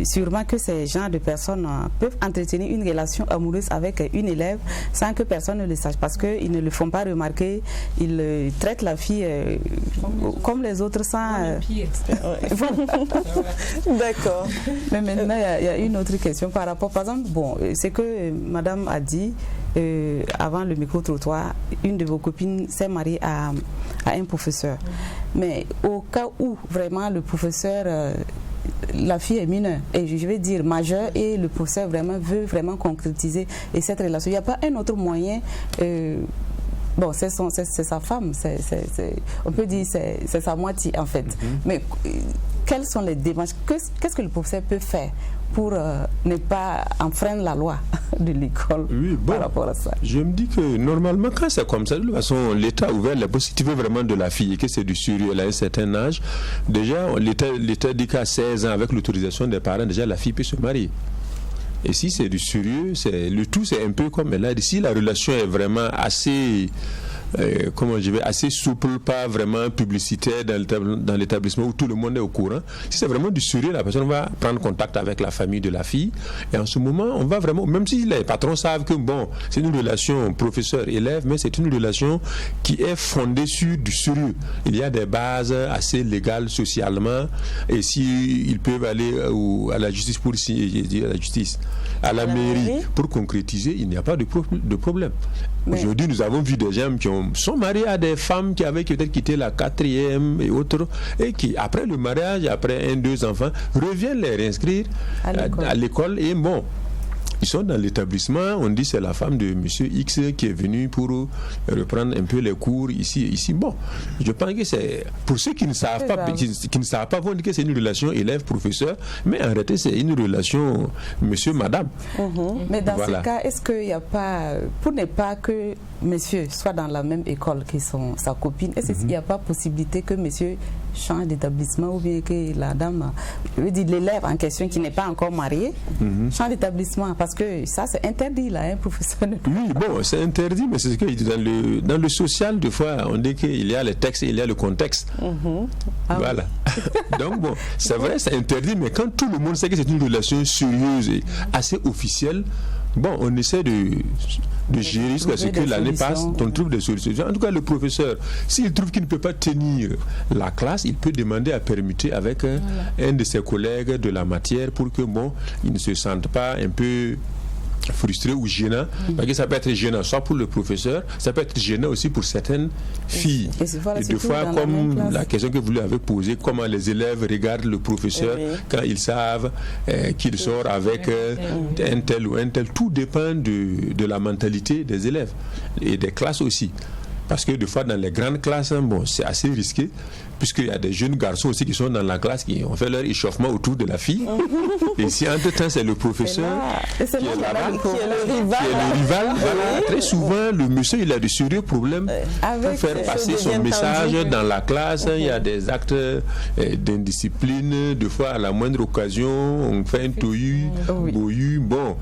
sûrement que ces genres de personnes peuvent entretenir une relation amoureuse avec une élève sans que personne ne le sache parce qu'ils ne le font pas remarquer, ils traitent la fille comme les autres sans... D'accord. Mais maintenant, il y a une autre question par rapport, par exemple, bon, c'est que madame a dit avant le micro-trottoir, une de vos copines s'est mariée à un professeur. Mais au cas où vraiment le professeur, la fille est mineure, et je vais dire majeure, et le professeur veut vraiment concrétiser et cette relation, il n'y a pas un autre moyen. Bon, c'est sa femme, on peut dire c'est sa moitié en fait. Mais quelles sont les démarches? Qu'est-ce que le professeur peut faire pour ne pas enfreindre la loi de l'école par rapport à ça? Je me dis que normalement, quand c'est comme ça, de toute façon, l'État a ouvert la possibilité vraiment de la fille et que c'est du sérieux, elle a un certain âge. Déjà, l'État dit qu'à 16 ans, avec l'autorisation des parents, déjà la fille peut se marier. Et si c'est du sérieux, le tout c'est un peu comme elle a dit, si la relation est vraiment assez, assez souple, pas vraiment publicitaire dans l'établissement où tout le monde est au courant, si c'est vraiment du sérieux, la personne va prendre contact avec la famille de la fille et en ce moment, on va vraiment, même si les patrons savent que bon, c'est une relation professeur-élève, mais c'est une relation qui est fondée sur du sérieux. Il y a des bases assez légales socialement et si ils peuvent aller à la justice pour à la mairie pour concrétiser, il n'y a pas de problème. Aujourd'hui, nous avons vu des gens qui sont mariés à des femmes qui avaient peut-être quitté la 4e et autres, et qui, après le mariage, après 1-2 enfants, reviennent les réinscrire à l'école. Et bon, ils sont dans l'établissement, on dit c'est la femme de monsieur X qui est venue pour reprendre un peu les cours ici. Bon, je pense que c'est pour ceux qui ne savent pas, qui ne savent pas, vont dire que c'est une relation élève-professeur, mais en réalité c'est une relation monsieur-madame. Mais dans ce cas, est-ce qu'il n'y a pas, pour ne pas que monsieur soit dans la même école que sa copine, est-ce qu'il n'y a pas possibilité que monsieur change d'établissement ou bien que la dame, je veux dire l'élève en question qui n'est pas encore marié, change d'établissement? Parce que ça, c'est interdit, là, hein, professeur. Oui, bon, c'est interdit, mais c'est ce que dans le social, des fois, on dit qu'il y a les textes et il y a le contexte. Voilà. Donc, bon, c'est vrai, c'est interdit, mais quand tout le monde sait que c'est une relation sérieuse et assez officielle, bon, on essaie de gérer jusqu'à ce que l'année passe, on trouve des solutions. En tout cas, le professeur, s'il trouve qu'il ne peut pas tenir la classe, il peut demander à permuter avec un de ses collègues de la matière pour que, bon, il ne se sente pas un peu frustré ou gênant, parce que ça peut être gênant soit pour le professeur, ça peut être gênant aussi pour certaines filles. Et des fois, comme la question que vous lui avez posée, comment les élèves regardent le professeur quand ils savent qu'il sort avec un tel ou un tel, tout dépend de la mentalité des élèves et des classes aussi. Parce que des fois, dans les grandes classes, bon, c'est assez risqué, puisqu'il y a des jeunes garçons aussi qui sont dans la classe, qui ont fait leur échauffement autour de la fille. Et si entre-temps, c'est le professeur qui est là-bas, qui est le rival. Voilà. Très souvent, le monsieur, il a de sérieux problèmes pour faire passer son message dans la classe. Il y a des actes d'indiscipline. Des fois, à la moindre occasion, on fait un tohu, bohu. Bon.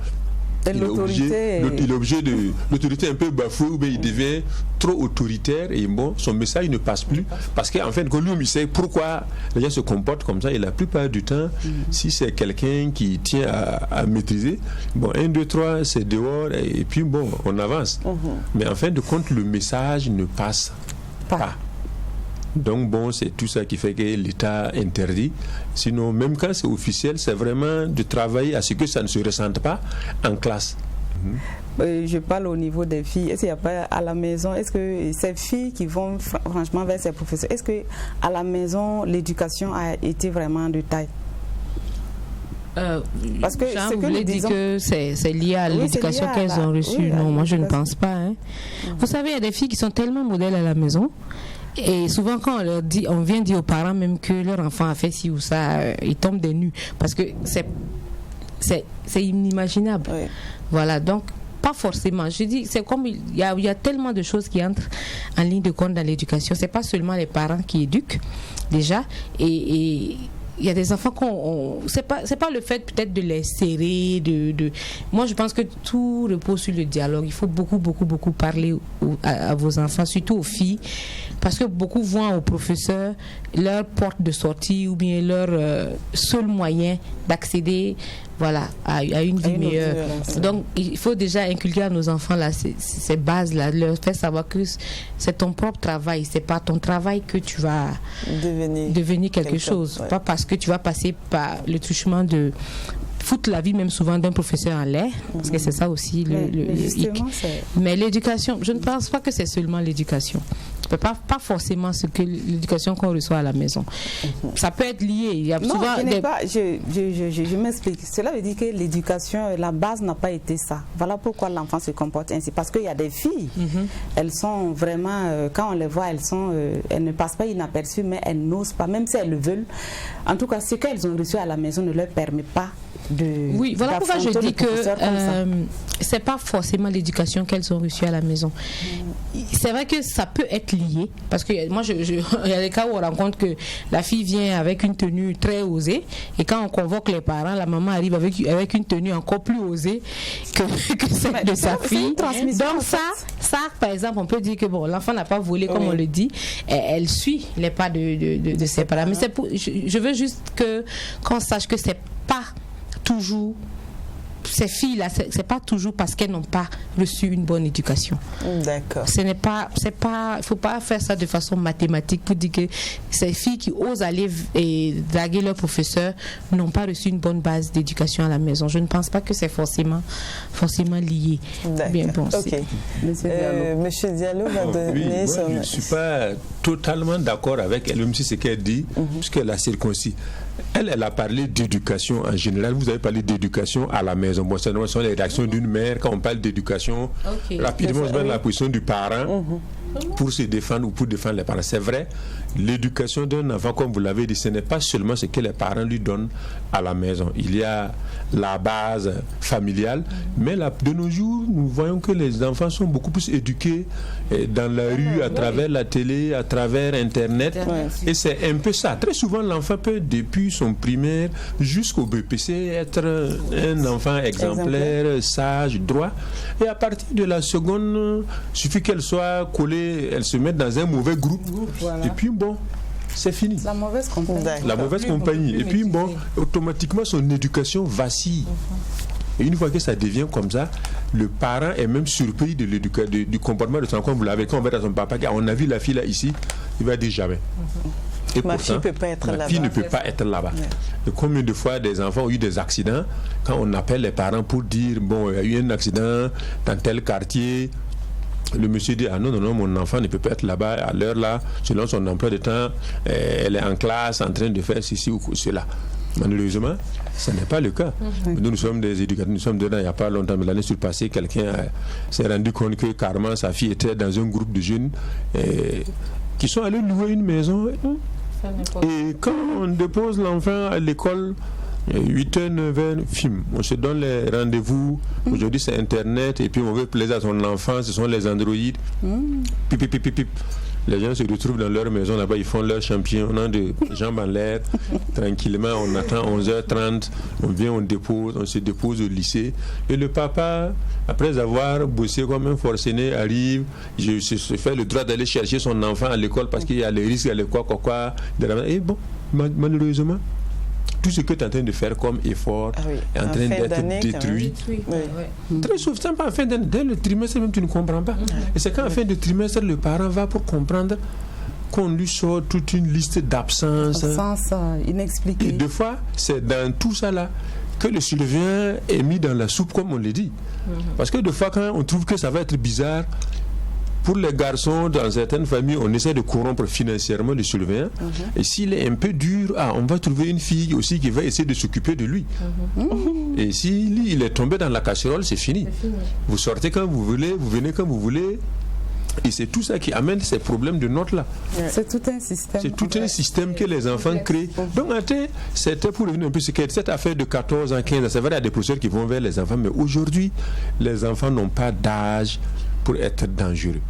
Il est obligé de l'autorité un peu bafouée ou bien il devient trop autoritaire et bon, son message ne passe plus parce qu'en fait, lui, il sait pourquoi les gens se comportent comme ça et la plupart du temps, si c'est quelqu'un qui tient à maîtriser, bon, 1, 2, 3, c'est dehors et puis bon, on avance. Mais en fin de compte, le message ne passe pas. Donc bon, c'est tout ça qui fait que l'État interdit. Sinon, même quand c'est officiel, c'est vraiment de travailler à ce que ça ne se ressente pas en classe. Je parle au niveau des filles. Est-ce qu'il n'y a pas à la maison, est-ce que ces filles qui vont franchement vers ces professeurs, est-ce que à la maison l'éducation a été vraiment de taille? Parce que Jean, vous voulez dire que c'est lié à l'éducation qu'elles ont reçue. Non, moi je ne pense pas. Vous savez, il y a des filles qui sont tellement modèles à la maison. Et souvent quand on vient dire aux parents même que leur enfant a fait ci ou ça, ils tombent des nues parce que c'est inimaginable. Voilà, donc pas forcément. Je dis, c'est comme il y a tellement de choses qui entrent en ligne de compte dans l'éducation. C'est pas seulement les parents qui éduquent déjà et il y a des enfants c'est pas le fait peut-être de les serrer, moi je pense que tout repose sur le dialogue. Il faut beaucoup parler à vos enfants, surtout aux filles, parce que beaucoup voient aux professeurs leur porte de sortie ou bien leur seul moyen d'accéder à une vie meilleure. Donc il faut déjà inculquer à nos enfants là, ces bases-là, leur faire savoir que c'est ton propre travail, c'est pas ton travail que tu vas devenir quelque chose. Pas parce que tu vas passer par le truchement de foutre la vie même souvent d'un professeur en l'air, parce que c'est ça aussi mais l'éducation, je ne pense pas que c'est seulement l'éducation. Pas forcément l'éducation qu'on reçoit à la maison. Ça peut être lié. Il y a souvent je m'explique. Cela veut dire que l'éducation, la base n'a pas été ça. Voilà pourquoi l'enfant se comporte ainsi. Parce qu'il y a des filles, elles sont vraiment, quand on les voit, elles ne passent pas inaperçues, mais elles n'osent pas, même si elles le veulent. En tout cas, ce qu'elles ont reçu à la maison ne leur permet pas de... Oui, voilà pourquoi je dis que c'est pas forcément l'éducation qu'elles ont reçue à la maison. C'est vrai que ça peut être lié, parce que moi, il y a des cas où on rencontre que la fille vient avec une tenue très osée, et quand on convoque les parents, la maman arrive avec une tenue encore plus osée que celle de sa fille. Donc ça, par exemple, on peut dire que l'enfant n'a pas volé, comme on le dit, elle suit les pas de ses parents. Mais je veux juste qu'on sache que c'est pas toujours ces filles-là, c'est pas toujours parce qu'elles n'ont pas reçu une bonne éducation. D'accord. Faut pas faire ça de façon mathématique pour dire que ces filles qui osent aller et draguer leur professeur n'ont pas reçu une bonne base d'éducation à la maison. Je ne pense pas que c'est forcément lié. Bien pensé. Monsieur Diallo va donner son... Je ne suis pas totalement d'accord avec elle, même si c'est ce qu'elle dit, puisqu'elle a circoncis. Elle a parlé d'éducation en général. Vous avez parlé d'éducation à la maison. Bon, ce sont les réactions d'une mère. Quand on parle d'éducation, rapidement, on se met dans la position du parent pour se défendre ou pour défendre les parents. C'est vrai, l'éducation d'un enfant, comme vous l'avez dit, ce n'est pas seulement ce que les parents lui donnent à la maison. Il y a la base familiale, mais de nos jours, nous voyons que les enfants sont beaucoup plus éduqués dans la rue, à travers la télé, à travers Internet. Et c'est un peu ça. Très souvent, l'enfant peut, depuis son primaire jusqu'au BPC, être un enfant exemplaire, sage, droit. Et à partir de la seconde, il suffit qu'elle soit collée, elle se met dans un mauvais groupe. Et puis c'est fini. La mauvaise compagnie. Et puis automatiquement son éducation vacille. Et une fois que ça devient comme ça, le parent est même surpris du comportement de son enfant. Vous l'avez, quand on va dans son papa, on a vu la fille là ici, il va dire jamais. Et ma fille peut pas être là-bas. Ma fille ne peut pas être là-bas. Et combien de fois des enfants ont eu des accidents, quand on appelle les parents pour dire il y a eu un accident dans tel quartier, le monsieur dit non, mon enfant ne peut pas être là-bas à l'heure là, selon son emploi de temps, elle est en classe en train de faire ceci ou cela. Malheureusement, ce n'est pas le cas. Nous sommes des éducateurs, nous sommes dedans il n'y a pas longtemps, mais l'année surpassée, quelqu'un s'est rendu compte que carrément sa fille était dans un groupe de jeunes qui sont allés louer une maison. Et quand on dépose l'enfant à l'école, 8h, 9h, film. On se donne les rendez-vous. Aujourd'hui, c'est Internet. Et puis, on veut plaisir à son enfant. Ce sont les androïdes. Pip, pip, pip, pip. Les gens se retrouvent dans leur maison là-bas. Ils font leur championnat de jambes en l'air. Tranquillement, on attend 11h30. On vient, on se dépose au lycée. Et le papa, après avoir bossé comme un forcené, arrive. Se fait le droit d'aller chercher son enfant à l'école parce qu'il y a les risques, il y a quoi. Et malheureusement, tout ce que tu es en train de faire comme effort est en train d'être détruit. Très souvent, pas en fin d'année, dès le trimestre même tu ne comprends pas. Et c'est quand en fin de trimestre le parent va pour comprendre qu'on lui sort toute une liste d'absences. Inexpliquées. Et deux fois, c'est dans tout ça là que le surveillant est mis dans la soupe, comme on l'a dit. Parce que deux fois, quand on trouve que ça va être bizarre, pour les garçons, dans certaines familles, on essaie de corrompre financièrement le surveillant. Et s'il est un peu dur, on va trouver une fille aussi qui va essayer de s'occuper de lui. Et s'il il est tombé dans la casserole, c'est fini. Vous sortez quand vous voulez, vous venez quand vous voulez. Et c'est tout ça qui amène ces problèmes de notes là. C'est tout un système. C'est tout un système que les enfants créent. Donc, c'était pour revenir un peu sur cette affaire de 14 ans, 15 ans. C'est vrai, il y a des professeurs qui vont vers les enfants, mais aujourd'hui, les enfants n'ont pas d'âge pour être dangereux.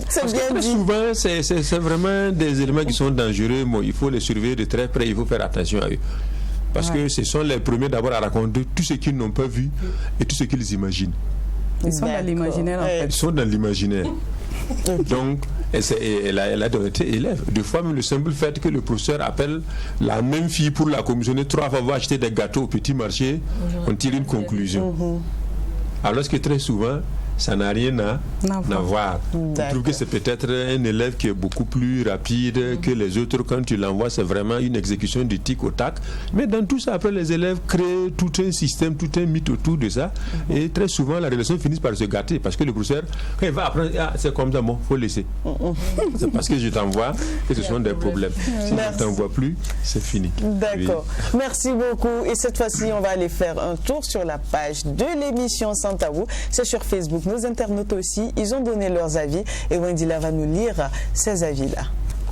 C'est Parce bien que dit. souvent, c'est vraiment des éléments qui sont dangereux. Bon, il faut les surveiller de très près, il faut faire attention à eux. Parce que ce sont les premiers d'abord à raconter tout ce qu'ils n'ont pas vu et tout ce qu'ils imaginent. Ils sont dans l'imaginaire en fait. Ils sont dans l'imaginaire. Donc, elle a été élève. Des fois, même le simple fait que le professeur appelle la même fille pour la commissionner 3 fois, va acheter des gâteaux au petit marché, on tire une conclusion. Alors que très souvent, ça n'a rien à voir. Je trouve que c'est peut-être un élève qui est beaucoup plus rapide que les autres. Quand tu l'envoies, c'est vraiment une exécution du tic au tac. Mais dans tout ça, après, les élèves créent tout un système, tout un mythe autour de ça. Et très souvent, la relation finit par se gâter. Parce que le professeur, quand il va apprendre, c'est comme ça, bon, il faut laisser. C'est parce que je t'envoie que ce sont des problèmes. Si je ne t'envoie plus, c'est fini. D'accord. Oui. Merci beaucoup. Et cette fois-ci, on va aller faire un tour sur la page de l'émission Sans Tabou. C'est sur Facebook. Nos internautes aussi, ils ont donné leurs avis et Wendila va nous lire ces avis-là.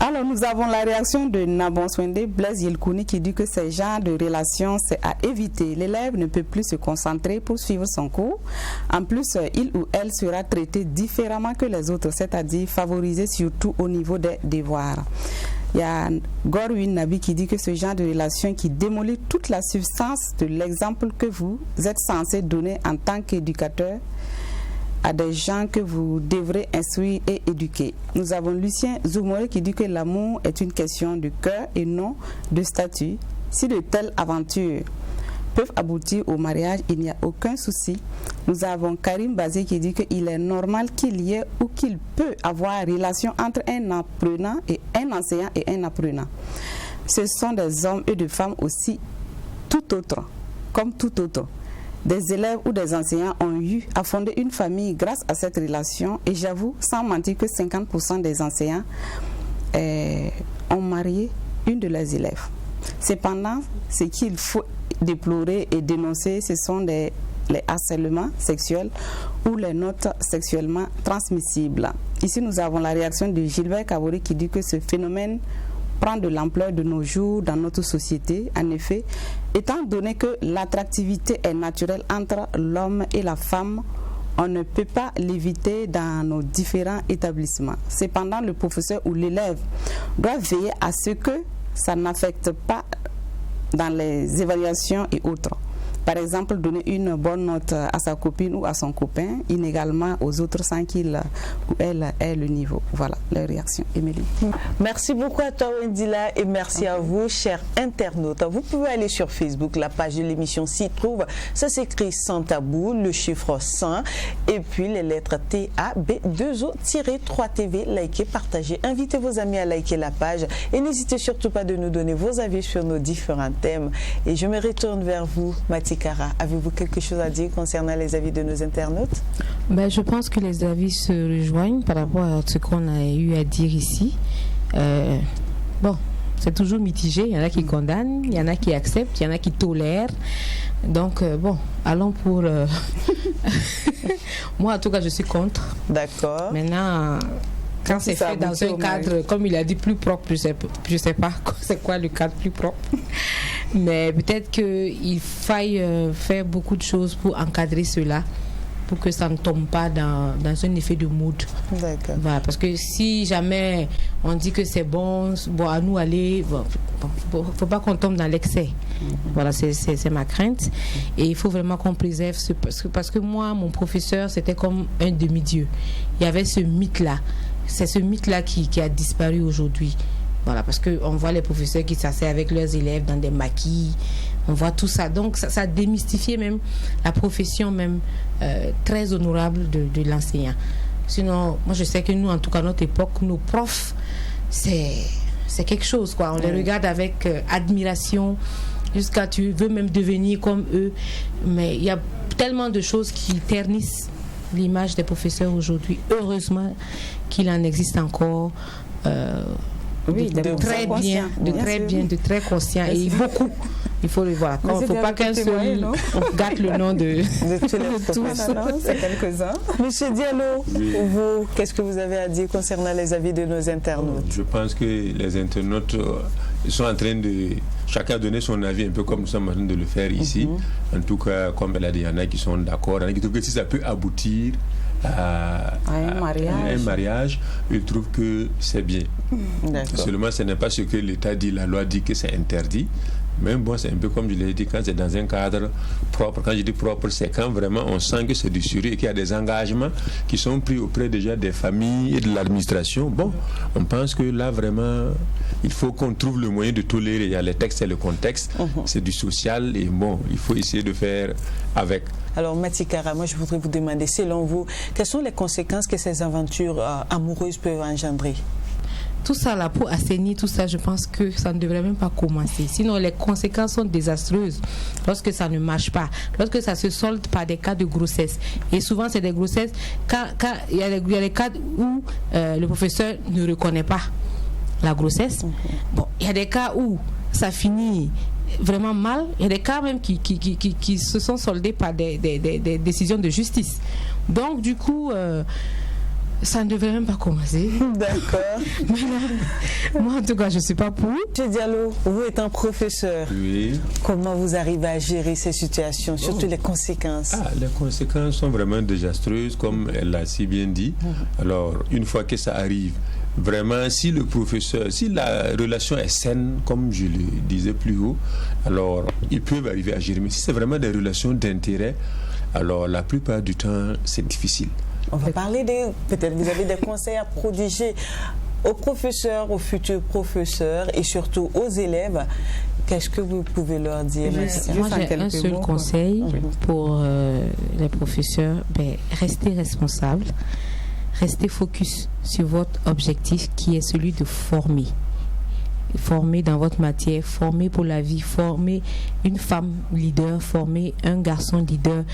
Alors, nous avons la réaction de Nabon Swende, Blaise Yelkouni, qui dit que ce genre de relation, c'est à éviter. L'élève ne peut plus se concentrer pour suivre son cours. En plus, il ou elle sera traité différemment que les autres, c'est-à-dire favorisé surtout au niveau des devoirs. Il y a Gorwin Nabi qui dit que ce genre de relation qui démolit toute la substance de l'exemple que vous êtes censé donner en tant qu'éducateur à des gens que vous devrez instruire et éduquer. Nous avons Lucien Zoumouré qui dit que l'amour est une question de cœur et non de statut. Si de telles aventures peuvent aboutir au mariage, il n'y a aucun souci. Nous avons Karim Bazé qui dit qu'il est normal qu'il y ait ou qu'il peut avoir relation entre un apprenant et un enseignant et un apprenant. Ce sont des hommes et des femmes aussi, tout autre, comme tout autre. Des élèves ou des enseignants ont eu à fonder une famille grâce à cette relation et j'avoue, sans mentir, que 50% des enseignants ont marié une de leurs élèves. Cependant, ce qu'il faut déplorer et dénoncer, ce sont les harcèlements sexuels ou les notes sexuellement transmissibles. Ici, nous avons la réaction de Gilbert Kavori qui dit que ce phénomène prend de l'ampleur de nos jours dans notre société. En effet, étant donné que l'attractivité est naturelle entre l'homme et la femme, on ne peut pas l'éviter dans nos différents établissements. Cependant, le professeur ou l'élève doit veiller à ce que ça n'affecte pas dans les évaluations et autres. Par exemple, donner une bonne note à sa copine ou à son copain, inégalement aux autres sans qu'il ou elle ait le niveau. Voilà la réaction. Émilie. Merci beaucoup à toi Wendila et merci à vous, chers internautes. Vous pouvez aller sur Facebook, la page de l'émission s'y trouve. Ça s'écrit Sans Tabou, le chiffre 100 et puis les lettres TAB2O-3TV. Likez, partagez, invitez vos amis à liker la page et n'hésitez surtout pas de nous donner vos avis sur nos différents thèmes. Et je me retourne vers vous, Mathilde. Avez-vous quelque chose à dire concernant les avis de nos internautes? Je pense que les avis se rejoignent par rapport à ce qu'on a eu à dire ici. C'est toujours mitigé. Il y en a qui condamnent, il y en a qui acceptent, il y en a qui tolèrent. Donc, allons pour... Moi, en tout cas, je suis contre. D'accord. Maintenant... Quand c'est fait dans un cadre, comme il a dit, plus propre, je sais pas c'est quoi le cadre plus propre. Mais peut-être qu'il faille faire beaucoup de choses pour encadrer cela, pour que ça ne tombe pas dans un effet de mood. D'accord. Voilà, parce que si jamais on dit que c'est bon, à nous aller, faut pas qu'on tombe dans l'excès. Voilà, c'est ma crainte. Et il faut vraiment qu'on préserve parce que moi, mon professeur, c'était comme un demi-dieu. Il y avait ce mythe-là. C'est ce mythe-là qui a disparu aujourd'hui. Voilà, parce qu'on voit les professeurs qui s'asseyent avec leurs élèves dans des maquis. On voit tout ça. Donc, ça a démystifié même la profession même très honorable de l'enseignant. Sinon, moi, je sais que nous, en tout cas, à notre époque, nos profs, c'est quelque chose, quoi. On les regarde avec admiration jusqu'à tu veux même devenir comme eux. Mais il y a tellement de choses qui ternissent l'image des professeurs aujourd'hui. Heureusement qu'il en existe encore de très conscients et beaucoup. Il faut le voir. Il ne faut pas qu'un seul gâte le nom de tous. C'est quelques-uns. Monsieur Diallo, vous, qu'est-ce que vous avez à dire concernant les avis de nos internautes? Je pense que les internautes sont en train de chacun donner son avis, un peu comme nous sommes en train de le faire ici. En tout cas, comme elle a dit, il y en a qui sont d'accord, il y en a qui trouvent que si ça peut aboutir à un mariage, il trouve que c'est bien. Seulement, ce n'est pas ce que l'État dit. La loi dit que c'est interdit. Même bon, c'est un peu comme je l'ai dit, quand c'est dans un cadre propre. Quand je dis propre, c'est quand vraiment on sent que c'est du sérieux et qu'il y a des engagements qui sont pris auprès déjà des familles et de l'administration. Bon, on pense que là vraiment, il faut qu'on trouve le moyen de tolérer. Il y a les textes et le contexte, c'est du social et bon, il faut essayer de faire avec. Alors Matikara, moi je voudrais vous demander, selon vous, quelles sont les conséquences que ces aventures amoureuses peuvent engendrer? Tout ça là, pour assainir tout ça, je pense que ça ne devrait même pas commencer. Sinon, les conséquences sont désastreuses lorsque ça ne marche pas, lorsque ça se solde par des cas de grossesse. Et souvent, c'est des grossesses, il y a des cas où le professeur ne reconnaît pas la grossesse. Bon, il y a des cas où ça finit vraiment mal. Il y a des cas même qui se sont soldés par des décisions de justice. Donc, du coup... ça ne devrait même pas commencer. D'accord. Moi, en tout cas, je ne suis pas pour. M. Diallo, vous étant professeur, comment vous arrivez à gérer ces situations, surtout les conséquences? Les conséquences sont vraiment désastreuses, comme elle l'a si bien dit. Alors, une fois que ça arrive, vraiment, si le professeur, si la relation est saine, comme je le disais plus haut, alors ils peuvent arriver à gérer. Mais si c'est vraiment des relations d'intérêt, alors la plupart du temps, c'est difficile. On va parler peut-être vous avez des conseils à prodiguer aux professeurs, aux futurs professeurs et surtout aux élèves. Qu'est-ce que vous pouvez leur dire? Moi, j'ai un seul conseil pour les professeurs. Restez responsables, restez focus sur votre objectif qui est celui de former. Former dans votre matière, former pour la vie, former une femme leader, former un garçon leader.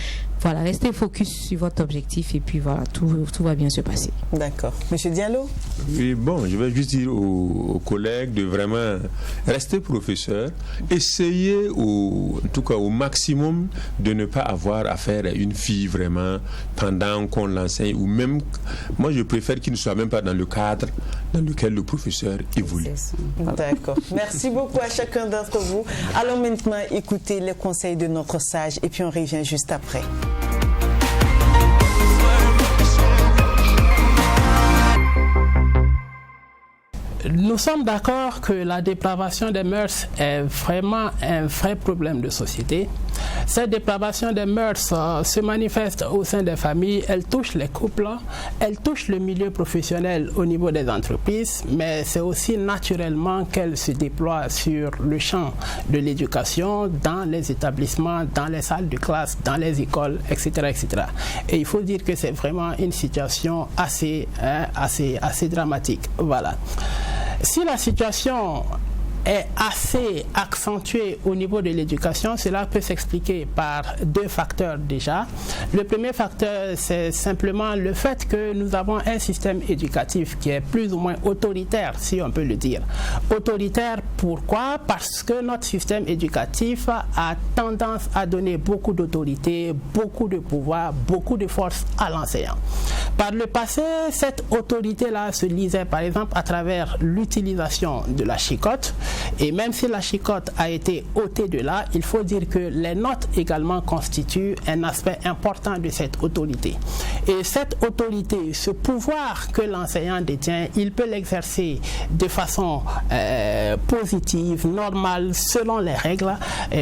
Voilà, restez focus sur votre objectif et puis voilà, tout va bien se passer. D'accord. Monsieur Diallo? Oui, bon, je vais juste dire aux collègues de vraiment rester professeur, essayer en tout cas au maximum de ne pas avoir affaire à une fille vraiment pendant qu'on l'enseigne ou même, moi je préfère qu'il ne soit même pas dans le cadre dans lequel le professeur évolue. D'accord. Merci beaucoup à chacun d'entre vous. Allons maintenant écouter les conseils de notre sage et puis on revient juste après. Nous sommes d'accord que la dépravation des mœurs est vraiment un vrai problème de société. Cette dépravation des mœurs se manifeste au sein des familles, elle touche les couples, elle touche le milieu professionnel au niveau des entreprises, mais c'est aussi naturellement qu'elle se déploie sur le champ de l'éducation, dans les établissements, dans les salles de classe, dans les écoles, etc., etc. Et il faut dire que c'est vraiment une situation assez dramatique. Voilà. Si la situation est assez accentuée au niveau de l'éducation, cela peut s'expliquer par deux facteurs déjà. Le premier facteur, c'est simplement le fait que nous avons un système éducatif qui est plus ou moins autoritaire, si on peut le dire. Autoritaire, pourquoi? Parce que notre système éducatif a tendance à donner beaucoup d'autorité, beaucoup de pouvoir, beaucoup de force à l'enseignant. Par le passé, cette autorité-là se lisait par exemple à travers l'utilisation de la chicotte. Et même si la chicotte a été ôtée de là, il faut dire que les notes également constituent un aspect important de cette autorité. Et cette autorité, ce pouvoir que l'enseignant détient, il peut l'exercer de façon positive, normale, selon les règles,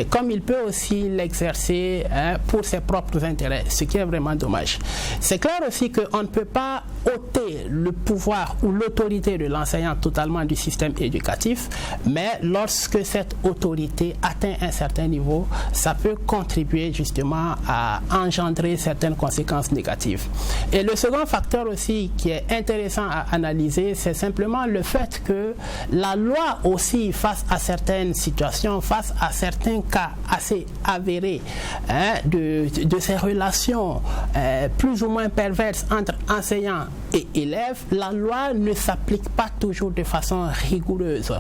comme il peut aussi l'exercer pour ses propres intérêts, ce qui est vraiment dommage. C'est clair aussi qu'on ne peut pas ôter le pouvoir ou l'autorité de l'enseignant totalement du système éducatif, mais lorsque cette autorité atteint un certain niveau, ça peut contribuer justement à engendrer certaines conséquences négatives. Et le second facteur aussi qui est intéressant à analyser, c'est simplement le fait que la loi aussi, face à certaines situations, face à certains cas assez avérés de ces relations plus ou moins perverses entre enseignants et élève, la loi ne s'applique pas toujours de façon rigoureuse.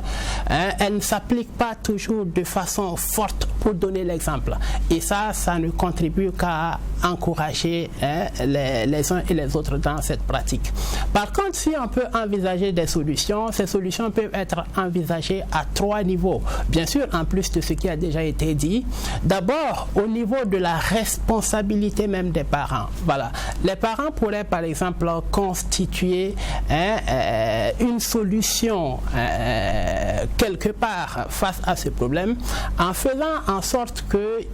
Elle ne s'applique pas toujours de façon forte pour donner l'exemple. Et ça ne contribue qu'à encourager les uns et les autres dans cette pratique. Par contre, si on peut envisager des solutions, ces solutions peuvent être envisagées à 3 niveaux. Bien sûr, en plus de ce qui a déjà été dit, d'abord au niveau de la responsabilité même des parents. Voilà. Les parents pourraient par exemple constituer une solution quelque part face à ce problème en faisant en sorte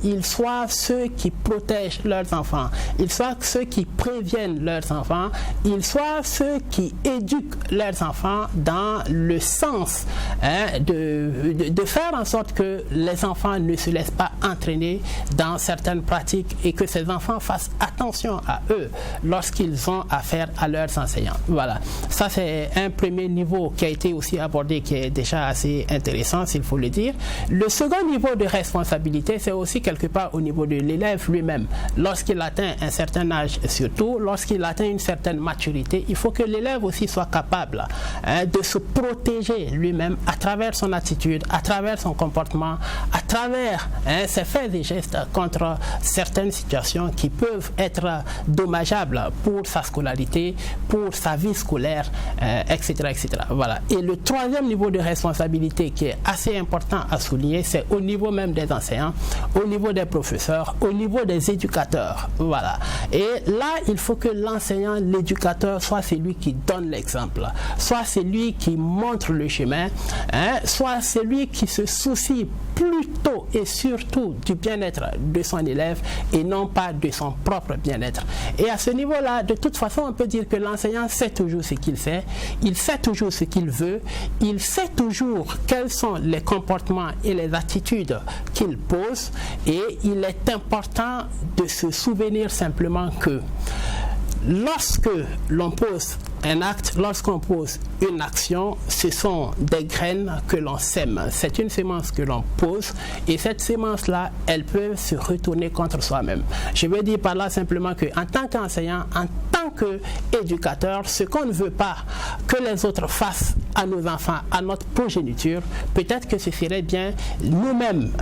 qu'ils soient ceux qui protègent leurs enfants, ils soient ceux qui préviennent leurs enfants, ils soient ceux qui éduquent leurs enfants dans le sens de faire en sorte que les enfants ne se laissent pas entraîner dans certaines pratiques et que ces enfants fassent attention à eux lorsqu'ils ont affaire à leurs enseignants. Voilà. Ça, c'est un premier niveau qui a été aussi abordé, qui est déjà assez intéressant, s'il faut le dire. Le second niveau de responsabilité, c'est aussi quelque part au niveau de l'élève lui-même. Lorsqu'il atteint un certain âge, surtout, lorsqu'il atteint une certaine maturité, il faut que l'élève aussi soit capable de se protéger lui-même à travers son attitude, à travers son comportement, à travers ses faits et gestes contre certaines situations qui peuvent être dommageables pour sa scolarité, pour sa vie scolaire, etc., etc. Voilà. Et le troisième niveau de responsabilité qui est assez important à souligner, c'est au niveau même des enseignants, au niveau des professeurs, au niveau des éducateurs. Voilà. Et là, il faut que l'enseignant, l'éducateur, soit celui qui donne l'exemple, soit celui qui montre le chemin, soit celui qui se soucie plutôt et surtout du bien-être de son élève et non pas de son propre bien-être. Et à ce niveau-là, de toute façon, on peut dire que l'enseignant sait toujours ce qu'il fait, il sait toujours ce qu'il veut, il sait toujours quels sont les comportements et les attitudes qu'il pose, et il est important de se souvenir simplement que lorsque l'on pose un acte, lorsqu'on pose une action, ce sont des graines que l'on sème. C'est une sémence que l'on pose et cette sémence-là, elle peut se retourner contre soi-même. Je veux dire par là simplement qu'en tant qu'enseignant, en tant qu'éducateur, ce qu'on ne veut pas que les autres fassent à nos enfants, à notre progéniture, peut-être que ce serait bien nous-mêmes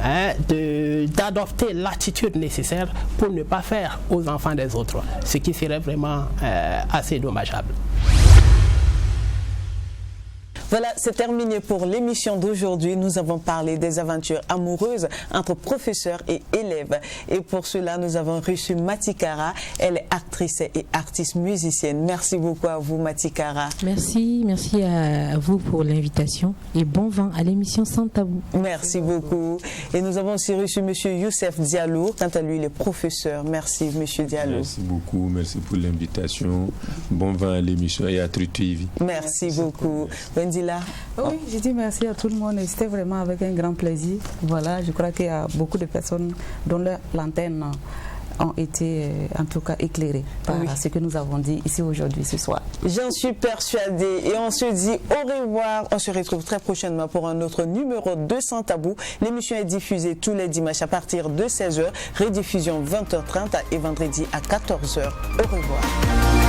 d'adopter l'attitude nécessaire pour ne pas faire aux enfants des autres, ce qui serait vraiment assez dommageable. Voilà, c'est terminé pour l'émission d'aujourd'hui. Nous avons parlé des aventures amoureuses entre professeurs et élèves. Et pour cela, nous avons reçu Matikara. Elle est actrice et artiste musicienne. Merci beaucoup à vous, Matikara. Merci à vous pour l'invitation et bon vent à l'émission Sans Tabou. Merci beaucoup. Et nous avons aussi reçu M. Youssef Diallo. Quant à lui, il est professeur. Merci, M. Diallo. Merci beaucoup. Merci pour l'invitation. Bon vent à l'émission et à TruTV. Merci beaucoup. Wendy. Oui, je dis merci à tout le monde et c'était vraiment avec un grand plaisir. Voilà, je crois qu'il y a beaucoup de personnes dont leurs lanternes ont été en tout cas éclairées par ce que nous avons dit ici aujourd'hui, ce soir. J'en suis persuadée et on se dit au revoir. On se retrouve très prochainement pour un autre numéro de Sans Tabou. L'émission est diffusée tous les dimanches à partir de 16h, rediffusion 20h30 et vendredi à 14h. Au revoir.